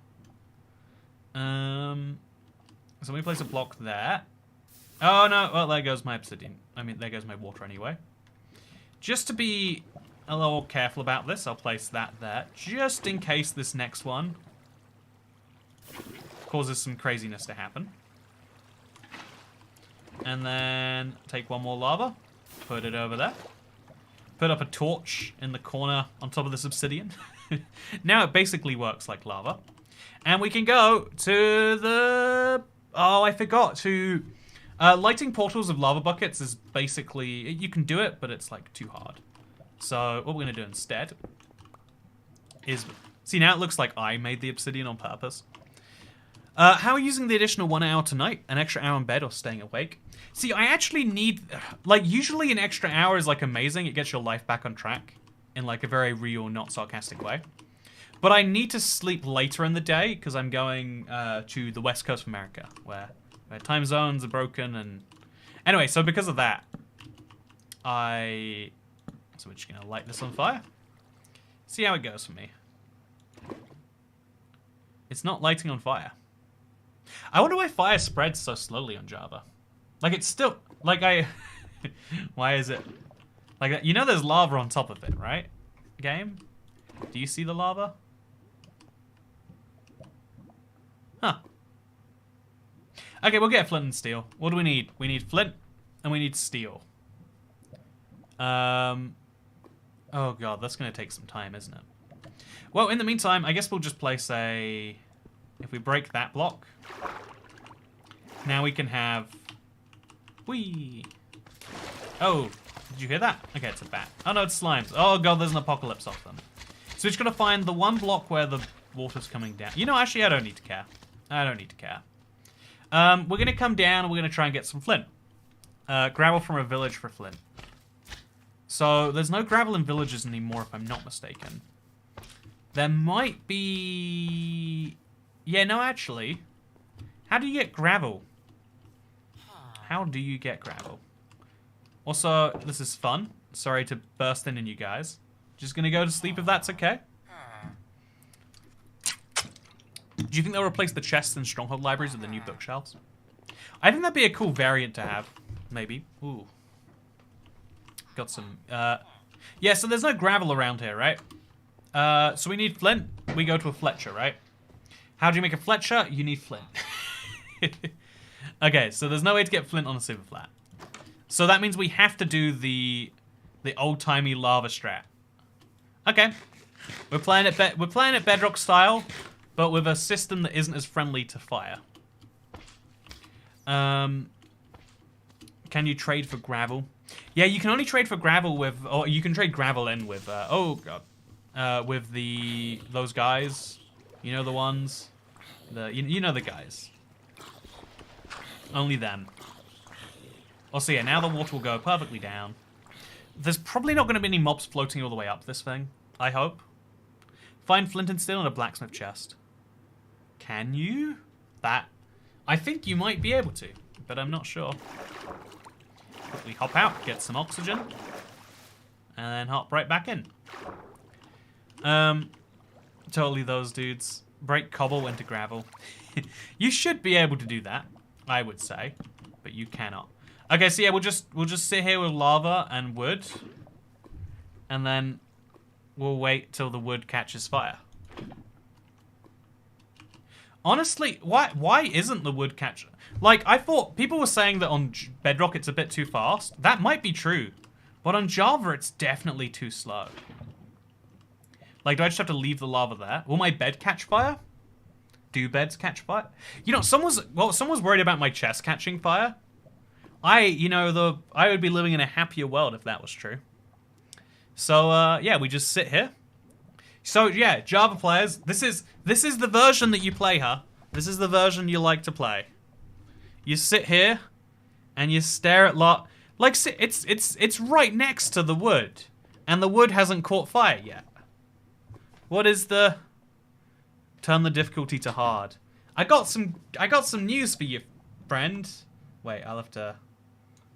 So we place a block there. Oh no, well there goes my obsidian. I mean, there goes my water anyway. Just to be a little careful about this, I'll place that there, just in case this next one causes some craziness to happen. And then take one more lava, put it over there. Put up a torch in the corner on top of this obsidian. Now it basically works like lava. And we can go to the... Oh, I forgot to... lighting portals of lava buckets is basically... You can do it, but it's like too hard. So what we're going to do instead is... See, now it looks like I made the obsidian on purpose. How are you using the additional 1 hour tonight? An extra hour in bed or staying awake? See, I actually need... Like, usually an extra hour is, like, amazing. It gets your life back on track in, like, a very real, not sarcastic way. But I need to sleep later in the day because I'm going to the West Coast of America, where time zones are broken. And anyway, so because of that, so we're just going to light this on fire. See how it goes for me. It's not lighting on fire. I wonder why fire spreads so slowly on Java. Like, it's still... Like, why is it... Like, you know there's lava on top of it, right? Game? Do you see the lava? Huh. Okay, we'll get flint and steel. What do we need? We need flint and we need steel. Oh god, that's going to take some time, isn't it? Well, in the meantime, I guess we'll just place a... If we break that block, now we can have... Whee! Oh, did you hear that? Okay, it's a bat. Oh no, it's slimes. Oh god, there's an apocalypse of them. So we're just going to find the one block where the water's coming down. You know, actually, I don't need to care. I don't need to care. We're going to come down and we're going to try and get some flint. Gravel from a village for flint. So, there's no gravel in villages anymore, if I'm not mistaken. There might be... Yeah, no, actually. How do you get gravel? How do you get gravel? Also, this is fun. Sorry to burst in on you guys. Just going to go to sleep if that's okay. Do you think they'll replace the chests and stronghold libraries with the new bookshelves? I think that'd be a cool variant to have. Maybe. Ooh. Got some... Yeah, so there's no gravel around here, right? So we need flint. We go to a Fletcher, right? How do you make a Fletcher? You need flint. Okay, so there's no way to get flint on a Superflat. So that means we have to do the old-timey lava strat. Okay. We're playing it Bedrock style, but with a system that isn't as friendly to fire. Can you trade for gravel? Yeah, you can only trade for gravel with, or you can trade gravel in with, oh god, with those guys. You know the ones, you know the guys. Only them. Also, yeah, now the water will go perfectly down. There's probably not going to be any mobs floating all the way up this thing. I hope. Find flint and steel in a blacksmith chest. Can you? I think you might be able to, but I'm not sure. Quickly hop out, get some oxygen, and then hop right back in. Totally those dudes. Break cobble into gravel. You should be able to do that, I would say, but you cannot. Okay, so yeah, we'll just sit here with lava and wood, and then we'll wait till the wood catches fire. Honestly, why isn't the wood catcher? Like, I thought people were saying that on Bedrock it's a bit too fast. That might be true, but on Java it's definitely too slow. Like, do I just have to leave the lava there? Will my bed catch fire? Do beds catch fire? You know, someone's worried about my chest catching fire. I would be living in a happier world if that was true. So, yeah, we just sit here. So, yeah, Java players, this is the version that you play, huh? This is the version you like to play. You sit here, and you stare at like, it's right next to the wood, and the wood hasn't caught fire yet. What is the... Turn the difficulty to hard. I got some news for you, friend. Wait, I'll have to...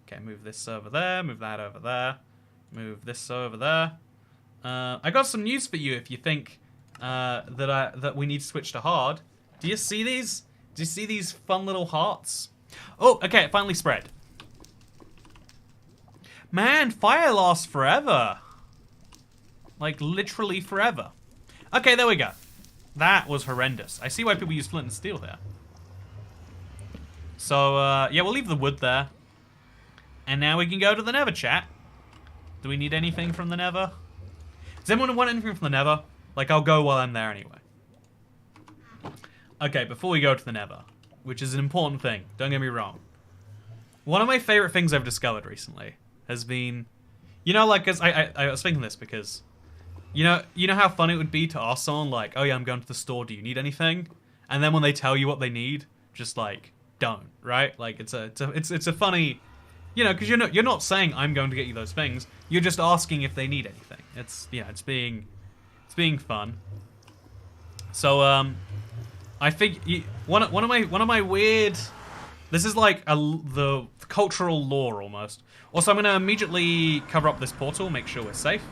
Okay, move this over there, move that over there, move this over there. I got some news for you if you think that we need to switch to hard. Do you see these? Do you see these fun little hearts? Oh, okay, it finally spread. Man, fire lasts forever. Like, literally forever. Okay, there we go. That was horrendous. I see why people use flint and steel there. So, yeah, we'll leave the wood there. And now we can go to the Nether, chat. Do we need anything from the Nether? Does anyone want anything from the Nether? Like, I'll go while I'm there anyway. Okay, before we go to the Nether, which is an important thing, don't get me wrong. One of my favorite things I've discovered recently has been... You know, like, cause I was thinking this because... You know how fun it would be to ask someone, like, oh yeah, I'm going to the store, do you need anything? and then when they tell you what they need, just like don't, right? Like it's a funny, you know, because you're not saying I'm going to get you those things. You're just asking if they need anything. It's it's being fun. So I think one of my weird. This is like the cultural lore almost. Also, I'm gonna immediately cover up this portal, make sure we're safe.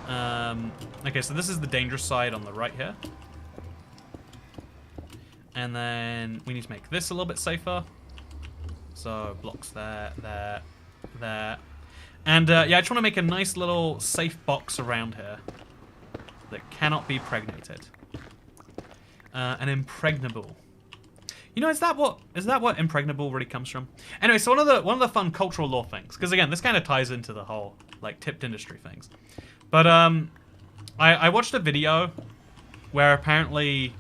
Okay, so this is the dangerous side on the right here. And then we need to make this a little bit safer. So blocks there, there, there. And yeah, I just want to make a nice little safe box around here that cannot be pregnated. An impregnable. You know, is that what impregnable really comes from? Anyway, so one of the fun cultural lore things, because again, this kind of ties into the whole like tipped industry things. But I watched a video where apparently,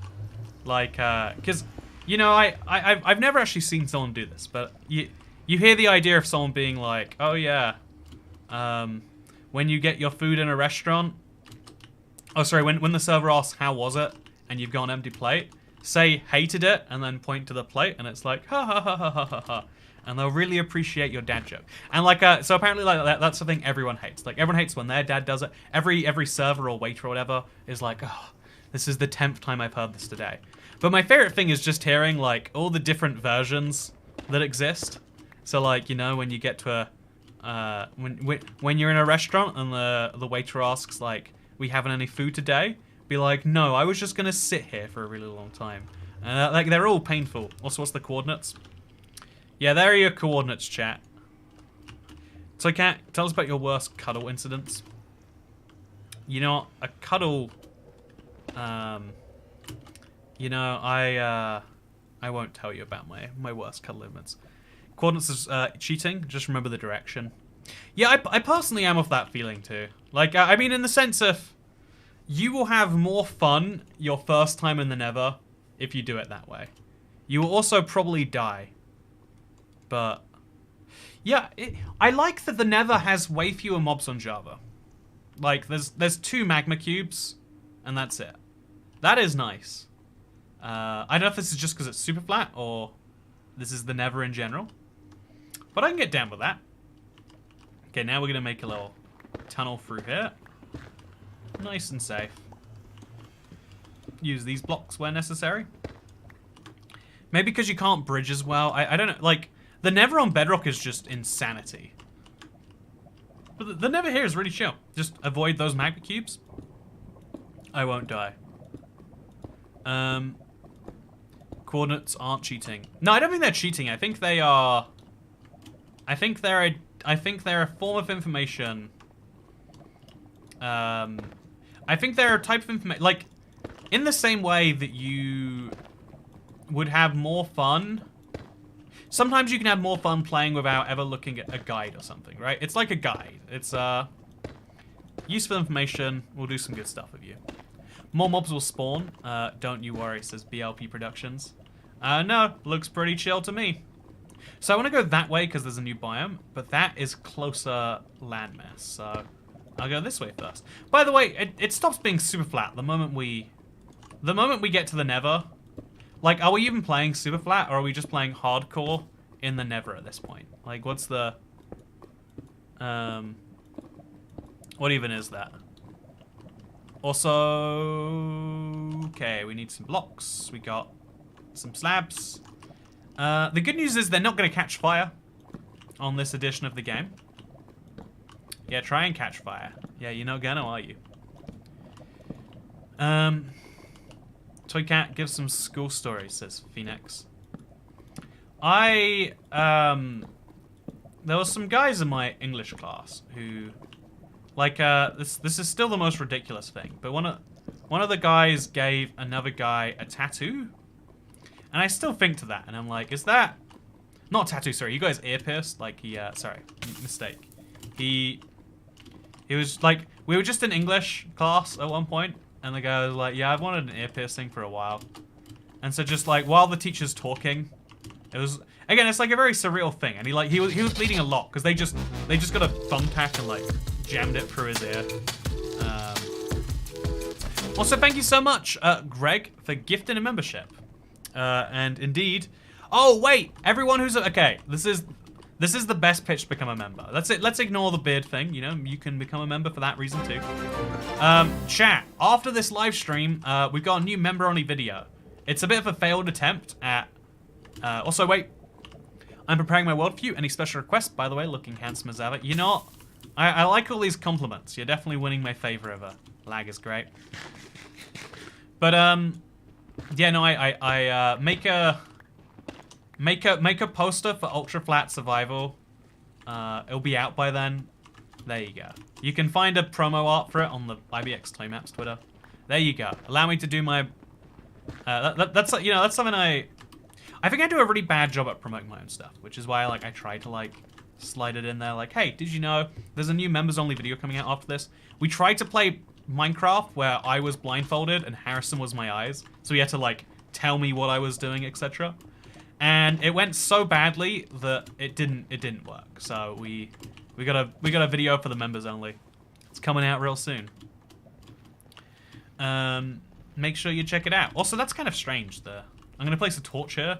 like, because you know, I've never actually seen someone do this, but you hear the idea of someone being like, oh yeah, when you get your food in a restaurant, oh sorry, when the server asks how was it, and you've got an empty plate. Say hated it and then point to the plate and it's like ha ha ha ha ha ha ha, and they'll really appreciate your dad joke. And like so apparently like that's the thing everyone hates. Like everyone hates when their dad does it. Every server or waiter or whatever is like, oh, this is the 10th time I've heard this today. But my favorite thing is just hearing like all the different versions that exist. So like, you know, when you get to a when you're in a restaurant and the waiter asks like, we haven't any food today. Be like, no, I was just gonna sit here for a really long time. Like, they're all painful. Also, what's the coordinates? Yeah, there are your coordinates, chat. TOYCAT, tell us about your worst cuddle incidents. You know, a cuddle... you know, I won't tell you about my worst cuddle incidents. Coordinates is cheating. Just remember the direction. Yeah, I personally am of that feeling, too. Like, I mean, in the sense of... You will have more fun your first time in the Nether if you do it that way. You will also probably die. But, yeah, I like that the Nether has way fewer mobs on Java. Like, there's 2 magma cubes, and that's it. That is nice. I don't know if this is just because it's super flat, or this is the Nether in general. But I can get down with that. Okay, now we're going to make a little tunnel through here. Nice and safe. Use these blocks where necessary. Maybe because you can't bridge as well. I don't know. Like, the Nether on Bedrock is just insanity. But the Nether here is really chill. Just avoid those magma cubes. I won't die. Coordinates aren't cheating. No, I don't think they're cheating. I think they are... I think they're a form of information... I think they're a type of information, like, in the same way that you would have more fun. Sometimes you can have more fun playing without ever looking at a guide or something, right? It's like a guide. It's, useful information. We'll do some good stuff with you. More mobs will spawn. Don't you worry, says BLP Productions. No, looks pretty chill to me. So I want to go that way because there's a new biome, but that is closer landmass, so... I'll go this way first. By the way, it stops being super flat the moment we get to the Nether. Like, are we even playing super flat, or are we just playing hardcore in the Nether at this point? Like, what's the... what even is that? Also... Okay, we need some blocks. We got some slabs. The good news is they're not going to catch fire on this edition of the game. Yeah, try and catch fire. Yeah, you're not gonna, are you? TOYCAT, give some school stories, says Phoenix. There was some guys in my English class who, like, this is still the most ridiculous thing, but one of the guys gave another guy a tattoo, and I still think to that, and I'm like, is that... Not tattoo, sorry, you guys ear pierced? Like, he, sorry, mistake. He was like, we were just in English class at one point, and the guy was like, yeah, I've wanted an ear piercing for a while. And so just like, while the teacher's talking, it was, again, it's like a very surreal thing. And he was bleeding a lot, because they just got a thumbtack and like, jammed it through his ear. Also, thank you so much, Greg, for gifting a membership. And indeed, oh wait, everyone who's okay, this is the best pitch to become a member. That's it. Let's ignore the beard thing. You know, you can become a member for that reason too. Chat. After this live stream, we've got a new member-only video. It's a bit of a failed attempt at. Also, wait. I'm preparing my worldview. Any special requests? By the way, looking handsome as ever. You know what? I like all these compliments. You're definitely winning my favor over. Lag is great. But yeah, no, I make a poster for Ultra Flat Survival. It'll be out by then. There you go. You can find a promo art for it on the IBX Toy Maps Twitter. There you go. Allow me to do my. That's you know, that's something I think I do a really bad job at promoting my own stuff, which is why I try to slide it in there. Like, hey, did you know there's a new members only video coming out after this? We tried to play Minecraft where I was blindfolded and Harrison was my eyes, so he had to tell me what I was doing, etc. And it went so badly that it didn't work. So we got a video for the members only. It's coming out real soon. Make sure you check it out. Also, that's kind of strange. I'm gonna place a torch here,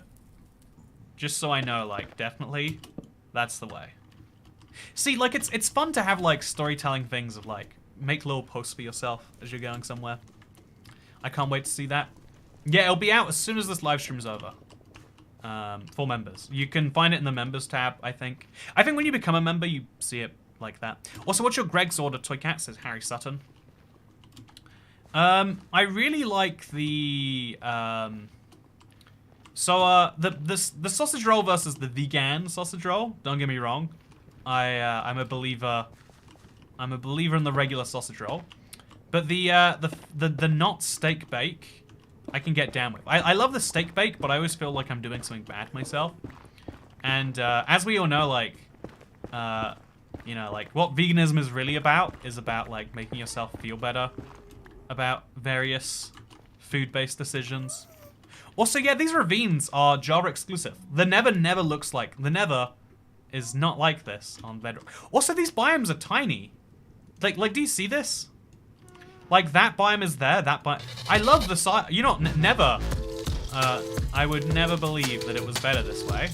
just so I know, definitely, that's the way. See, it's fun to have storytelling things of make little posts for yourself as you're going somewhere. I can't wait to see that. Yeah, it'll be out as soon as this live stream's over. For members. You can find it in the members tab, I think. I think when you become a member, you see it like that. Also, what's your Greg's order, TOYCAT? Says Harry Sutton. I really like the the sausage roll versus the vegan sausage roll. Don't get me wrong. I'm a believer in the regular sausage roll. But the not steak bake, I can get down with. I love the steak bake, but I always feel like I'm doing something bad myself. And as we all know, you know, what veganism is really about is about making yourself feel better about various food-based decisions. Also, yeah, these ravines are Java exclusive. The Never looks like the Never is not like this on Bedrock. Also, these biomes are tiny. Do you see this? That biome is there, that biome. I love the size. You know, never. I would never believe that it was better this way.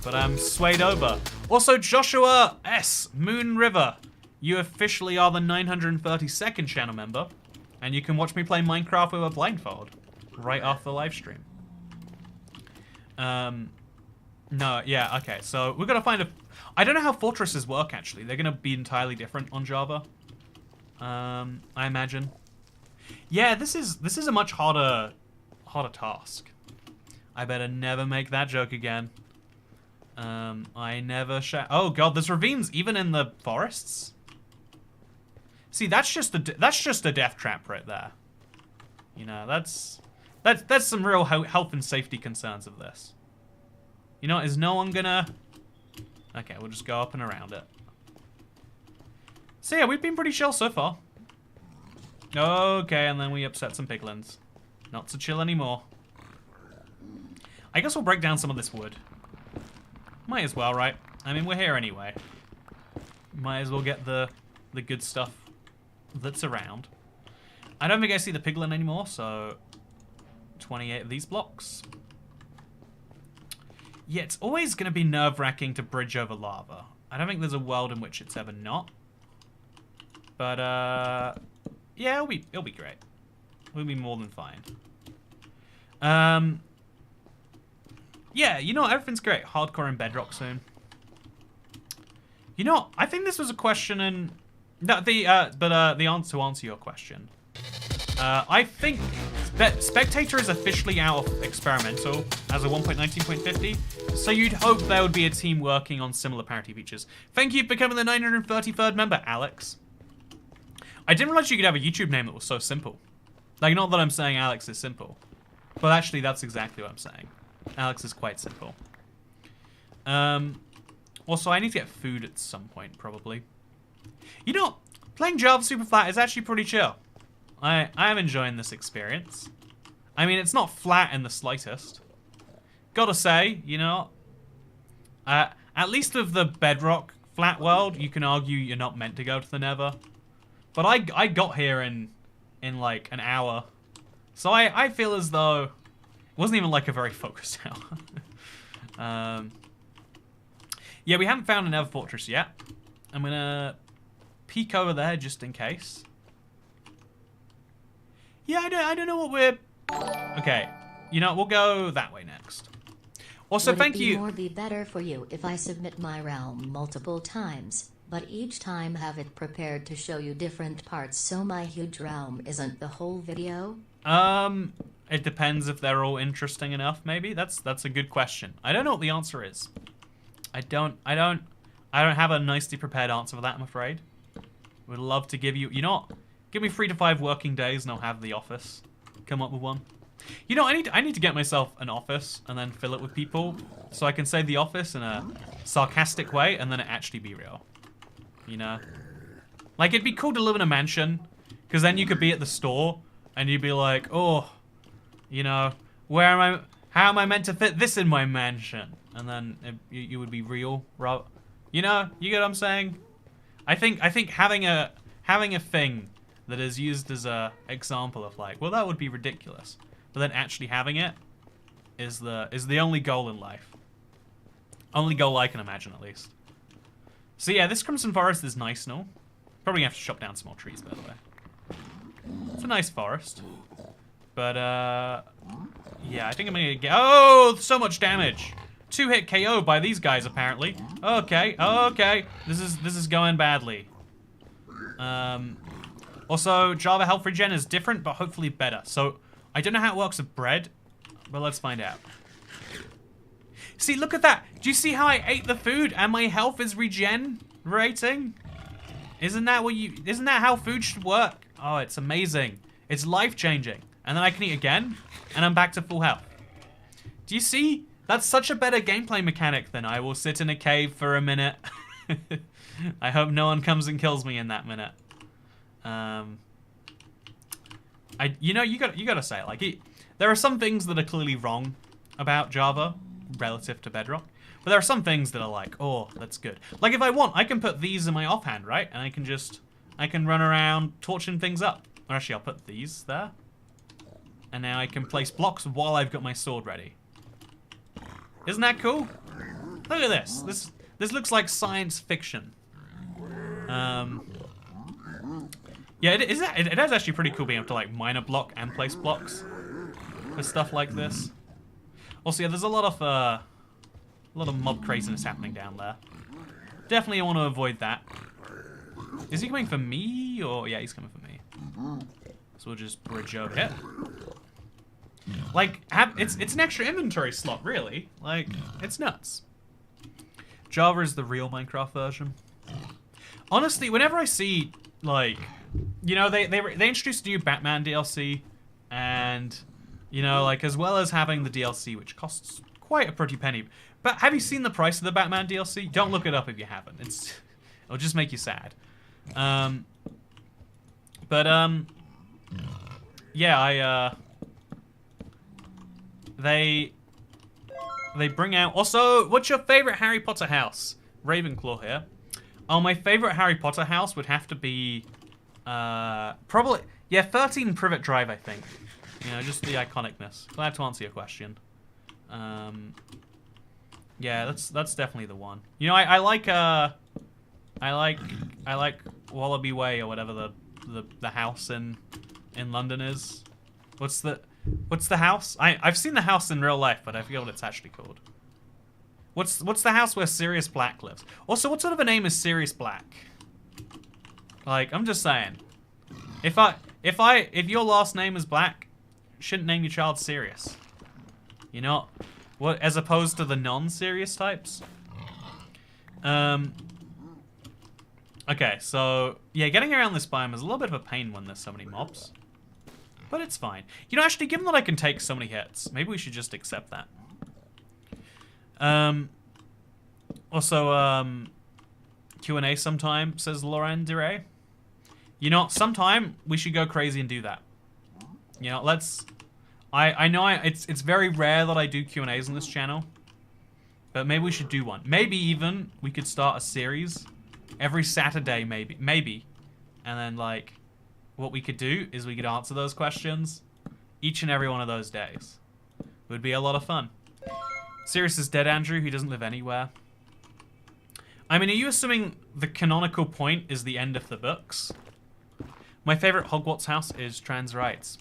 But I'm swayed over. Also, Joshua S. Moon River. You officially are the 932nd channel member. And you can watch me play Minecraft with a blindfold. Right after the live stream. No, yeah, okay. So, we're going to find a... I don't know how fortresses work, actually. They're going to be entirely different on Java. I imagine. Yeah, this is a much harder task. I better never make that joke again. I never shall. Oh god, there's ravines even in the forests. See, that's just a death trap right there. You know, that's some real health and safety concerns of this. You know, is no one gonna? Okay, we'll just go up and around it. So yeah, we've been pretty chill so far. Okay, and then we upset some piglins. Not so chill anymore. I guess we'll break down some of this wood. Might as well, right? I mean, we're here anyway. Might as well get the good stuff that's around. I don't think I see the piglin anymore, so 28 of these blocks. Yeah, it's always going to be nerve-wracking to bridge over lava. I don't think there's a world in which it's ever not. But, yeah, it'll be great. We'll be more than fine. Yeah, you know, everything's great. Hardcore in Bedrock soon. You know, I think this was a question in... No, the answer to answer your question. I think Spectator is officially out of experimental as a 1.19.50, so you'd hope there would be a team working on similar parity features. Thank you for becoming the 933rd member, Alex. I didn't realize you could have a YouTube name that was so simple. Not that I'm saying Alex is simple, but actually that's exactly what I'm saying. Alex is quite simple. Also, I need to get food at some point, probably. You know, playing Java Superflat is actually pretty chill. I am enjoying this experience. I mean, it's not flat in the slightest. Gotta say, you know, at least with the Bedrock flat world, you can argue you're not meant to go to the Nether. But I got here in in like an hour. So I feel as though it wasn't even like a very focused hour. Yeah, we haven't found another fortress yet. I'm gonna peek over there just in case. Yeah, I don't know what we're... Okay, you know, we'll go that way next. Also, thank you. Would it be better for you if I submit my realm multiple times, but each time have it prepared to show you different parts so my huge realm isn't the whole video? It depends if they're all interesting enough, maybe. That's a good question. I don't know what the answer is. I don't have a nicely prepared answer for that, I'm afraid. Would love to give you... You know what? Give me 3 to 5 working days and I'll have the office. Come up with one. You know, I need to get myself an office and then fill it with people so I can say the office in a sarcastic way and then it actually be real. You know? Like, it'd be cool to live in a mansion because then you could be at the store and you'd be like, oh, you know, where am I... How am I meant to fit this in my mansion? And then you would be real, you know, you get what I'm saying? I think having a thing that is used as a example of like, well, that would be ridiculous, but then actually having it is the only goal in life. Only goal I can imagine, at least. So yeah, this Crimson Forest is nice and all. Probably gonna have to chop down some more trees, by the way. It's a nice forest, but yeah, I think I'm gonna get... Oh, so much damage. 2-hit KO by these guys, apparently. Okay, okay. This is going badly. Also, Java health regen is different, but hopefully better. So, I don't know how it works with bread, but let's find out. See, look at that. Do you see how I ate the food and my health is regenerating? Isn't that how food should work? Oh, it's amazing. It's life-changing. And then I can eat again, and I'm back to full health. Do you see? That's such a better gameplay mechanic than I will sit in a cave for a minute. I hope no one comes and kills me in that minute. You know, you gotta say it. Like, there are some things that are clearly wrong about Java relative to Bedrock, but there are some things that are like, oh, that's good. Like, if I want, I can put these in my offhand, right? And I can run around torching things up. Or actually, I'll put these there. And now I can place blocks while I've got my sword ready. Isn't that cool? Look at this. This looks like science fiction. Yeah, it is actually pretty cool being able to like mine a block and place blocks for stuff like this. Also, yeah, there's a lot of mob craziness happening down there. Definitely want to avoid that. Is he coming for me or yeah, he's coming for me. So we'll just bridge over here. Like, it's an extra inventory slot, really. Like, it's nuts. Java is the real Minecraft version. Honestly, whenever I see, like, you know, they introduced a new Batman DLC, and, you know, like, as well as having the DLC, which costs quite a pretty penny. But have you seen the price of the Batman DLC? Don't look it up if you haven't. It'll just make you sad. Yeah, They bring out... Also, what's your favorite Harry Potter house? Ravenclaw here. Oh, my favorite Harry Potter house would have to be... probably... Yeah, 13 Privet Drive, I think. You know, just the iconicness. Glad to answer your question. Yeah, that's definitely the one. You know, I like Wallaby Way or whatever the house in London is. What's the house? I've seen the house in real life, but I forget what it's actually called. What's the house where Sirius Black lives? Also, what sort of a name is Sirius Black? Like, I'm just saying. If your last name is Black, shouldn't name your child Sirius. You know, what as opposed to the non-serious types. Okay, so yeah, getting around this biome is a little bit of a pain when there's so many mobs. But it's fine. You know, actually, given that I can take so many hits, maybe we should just accept that. Also, Q&A sometime, says Lauren Duray. You know, sometime we should go crazy and do that. You know, let's... I know it's very rare that I do Q&As on this channel. But maybe we should do one. Maybe even we could start a series every Saturday, maybe. And then, like... what we could do is we could answer those questions each and every one of those days. It would be a lot of fun. Sirius is dead, Andrew. He doesn't live anywhere. I mean, are you assuming the canonical point is the end of the books? My favorite Hogwarts house is trans rights.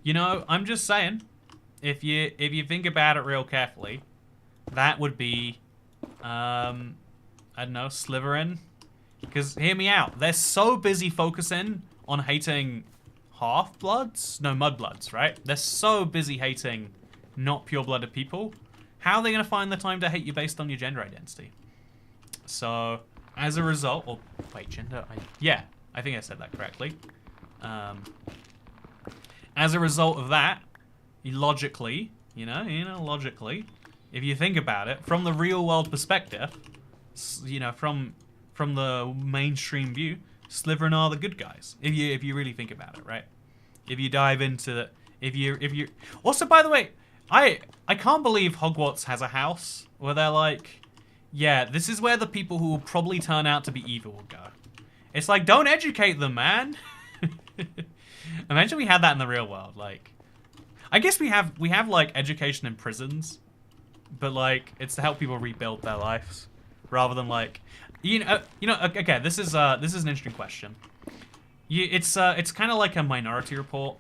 You know, I'm just saying, if you think about it real carefully, that would be, I don't know, Slytherin. Because, hear me out, they're so busy focusing on hating half-bloods? No, mudbloods, right? They're so busy hating not pure-blooded people. How are they going to find the time to hate you based on your gender identity? So, as a result, or wait, gender? Yeah, I think I said that correctly. As a result of that, logically, logically, if you think about it, from the real-world perspective, from the mainstream view, Slytherin are the good guys. If you really think about it, right? If you dive into if you also, by the way, I can't believe Hogwarts has a house where they're like, yeah, this is where the people who will probably turn out to be evil will go. It's like, don't educate them, man. Imagine we had that in the real world. Like, I guess we have like education in prisons, but like it's to help people rebuild their lives rather than like, okay, this is an interesting question. It's kind of like a Minority Report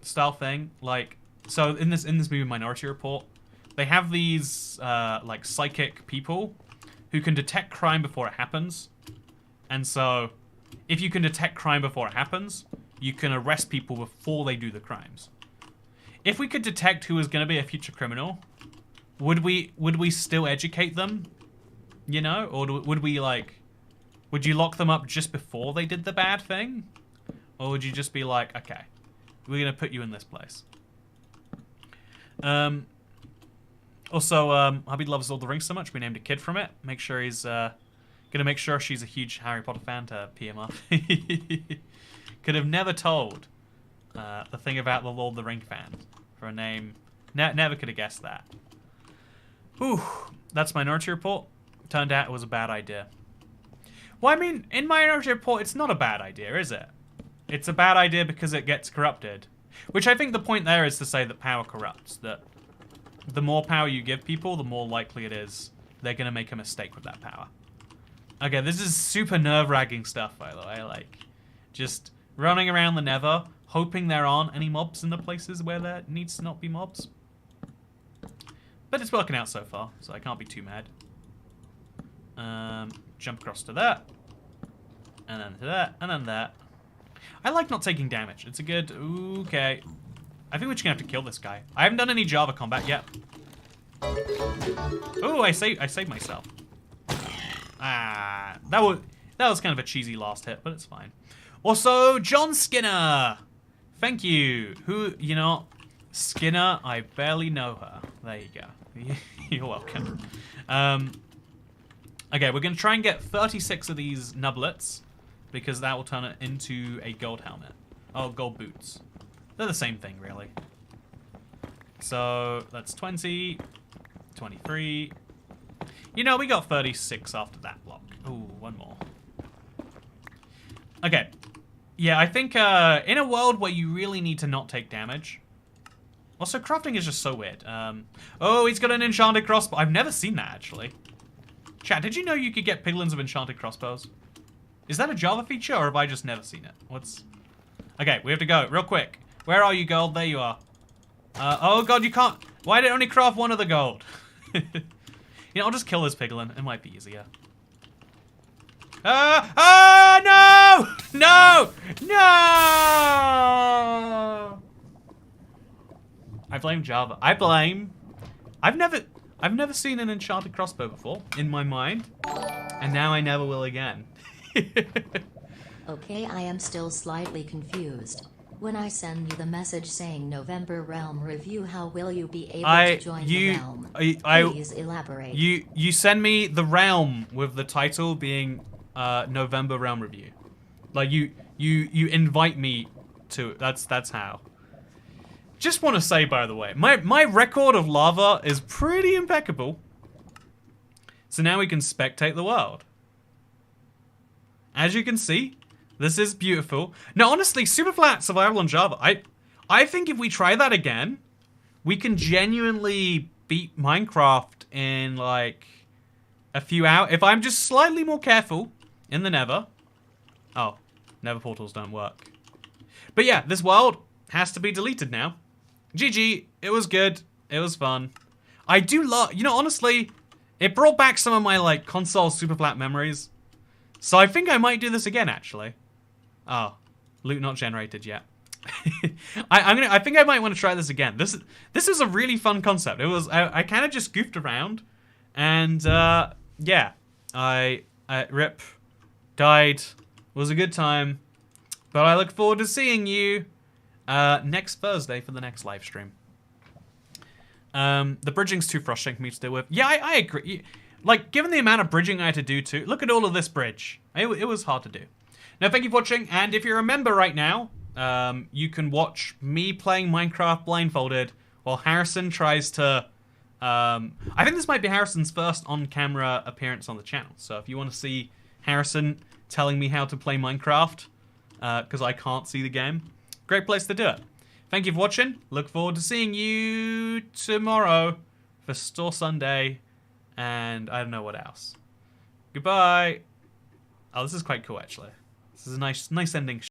style thing. Like, so in this movie Minority Report, they have these like psychic people who can detect crime before it happens, and so if you can detect crime before it happens, you can arrest people before they do the crimes. If we could detect who is going to be a future criminal, would we still educate them? You know, or would we like, would you lock them up just before they did the bad thing, or would you just be like, okay, we're gonna put you in this place? Also, hubby loves Lord of the Rings so much, we named a kid from it. Make sure he's gonna make sure she's a huge Harry Potter fan to pee him off. Could have never told the thing about the Lord of the Ring fan for a name. Never could have guessed that. Whew, that's Minority Report. Turned out it was a bad idea. Well, I mean, in Minority Report, it's not a bad idea, is it? It's a bad idea because it gets corrupted. Which I think the point there is to say that power corrupts. That the more power you give people, the more likely it is they're going to make a mistake with that power. Okay, this is super nerve-wracking stuff, by the way. Like, just running around the Nether, hoping there aren't any mobs in the places where there needs to not be mobs. But it's working out so far, so I can't be too mad. Jump across to that. And then to that. And then that. I like not taking damage. It's a good... Okay. I think we're just going to have to kill this guy. I haven't done any Java combat yet. Oh, I saved myself. Ah, that was kind of a cheesy last hit, but it's fine. Also, John Skinner. Thank you. Who, Skinner, I barely know her. There you go. You're welcome. Okay, we're going to try and get 36 of these nublets, because that will turn it into a gold helmet. Oh, gold boots. They're the same thing, really. So, that's 20, 23. We got 36 after that block. Ooh, one more. Okay. Yeah, I think in a world where you really need to not take damage... Also, crafting is just so weird. Oh, he's got an enchanted crossbow. I've never seen that, actually. Chat, did you know you could get piglins with enchanted crossbows? Is that a Java feature, or have I just never seen it? Okay, we have to go, real quick. Where are you, gold? There you are. Oh god, you can't... Why did it only craft one of the gold? I'll just kill this piglin. It might be easier. No! No! No! I blame Java. I've never seen an enchanted crossbow before, in my mind. And now I never will again. Okay, I am still slightly confused. When I send you the message saying November Realm Review, how will you be able to join the realm? Please elaborate. You send me the realm with the title being November Realm Review. Like you invite me to it. That's how. Just want to say, by the way, my record of lava is pretty impeccable. So now we can spectate the world. As you can see, This is beautiful. No, honestly, Superflat Survival on Java. I think if we try that again, we can genuinely beat Minecraft in like a few hours. If I'm just slightly more careful in the Nether. Oh, Nether portals don't work. But yeah, this world has to be deleted now. GG, it was good. It was fun. I do love, you know, honestly, it brought back some of my like console Superflat memories. So I think I might do this again, actually. Oh, loot not generated yet. I think I might want to try this again. This is a really fun concept. It was I kind of just goofed around, and yeah, I rip died. Was a good time, but I look forward to seeing you next Thursday for the next live stream. The bridging's too frustrating for me to deal with. Yeah, I agree. Like, given the amount of bridging I had to do too, look at all of this bridge. It was hard to do. Now, thank you for watching, and if you're a member right now, you can watch me playing Minecraft blindfolded while Harrison tries to... I think this might be Harrison's first on-camera appearance on the channel, so if you want to see Harrison telling me how to play Minecraft, because I can't see the game, great place to do it. Thank you for watching. Look forward to seeing you tomorrow for Store Sunday, and I don't know what else. Goodbye. Oh, this is quite cool, actually. This is a nice ending.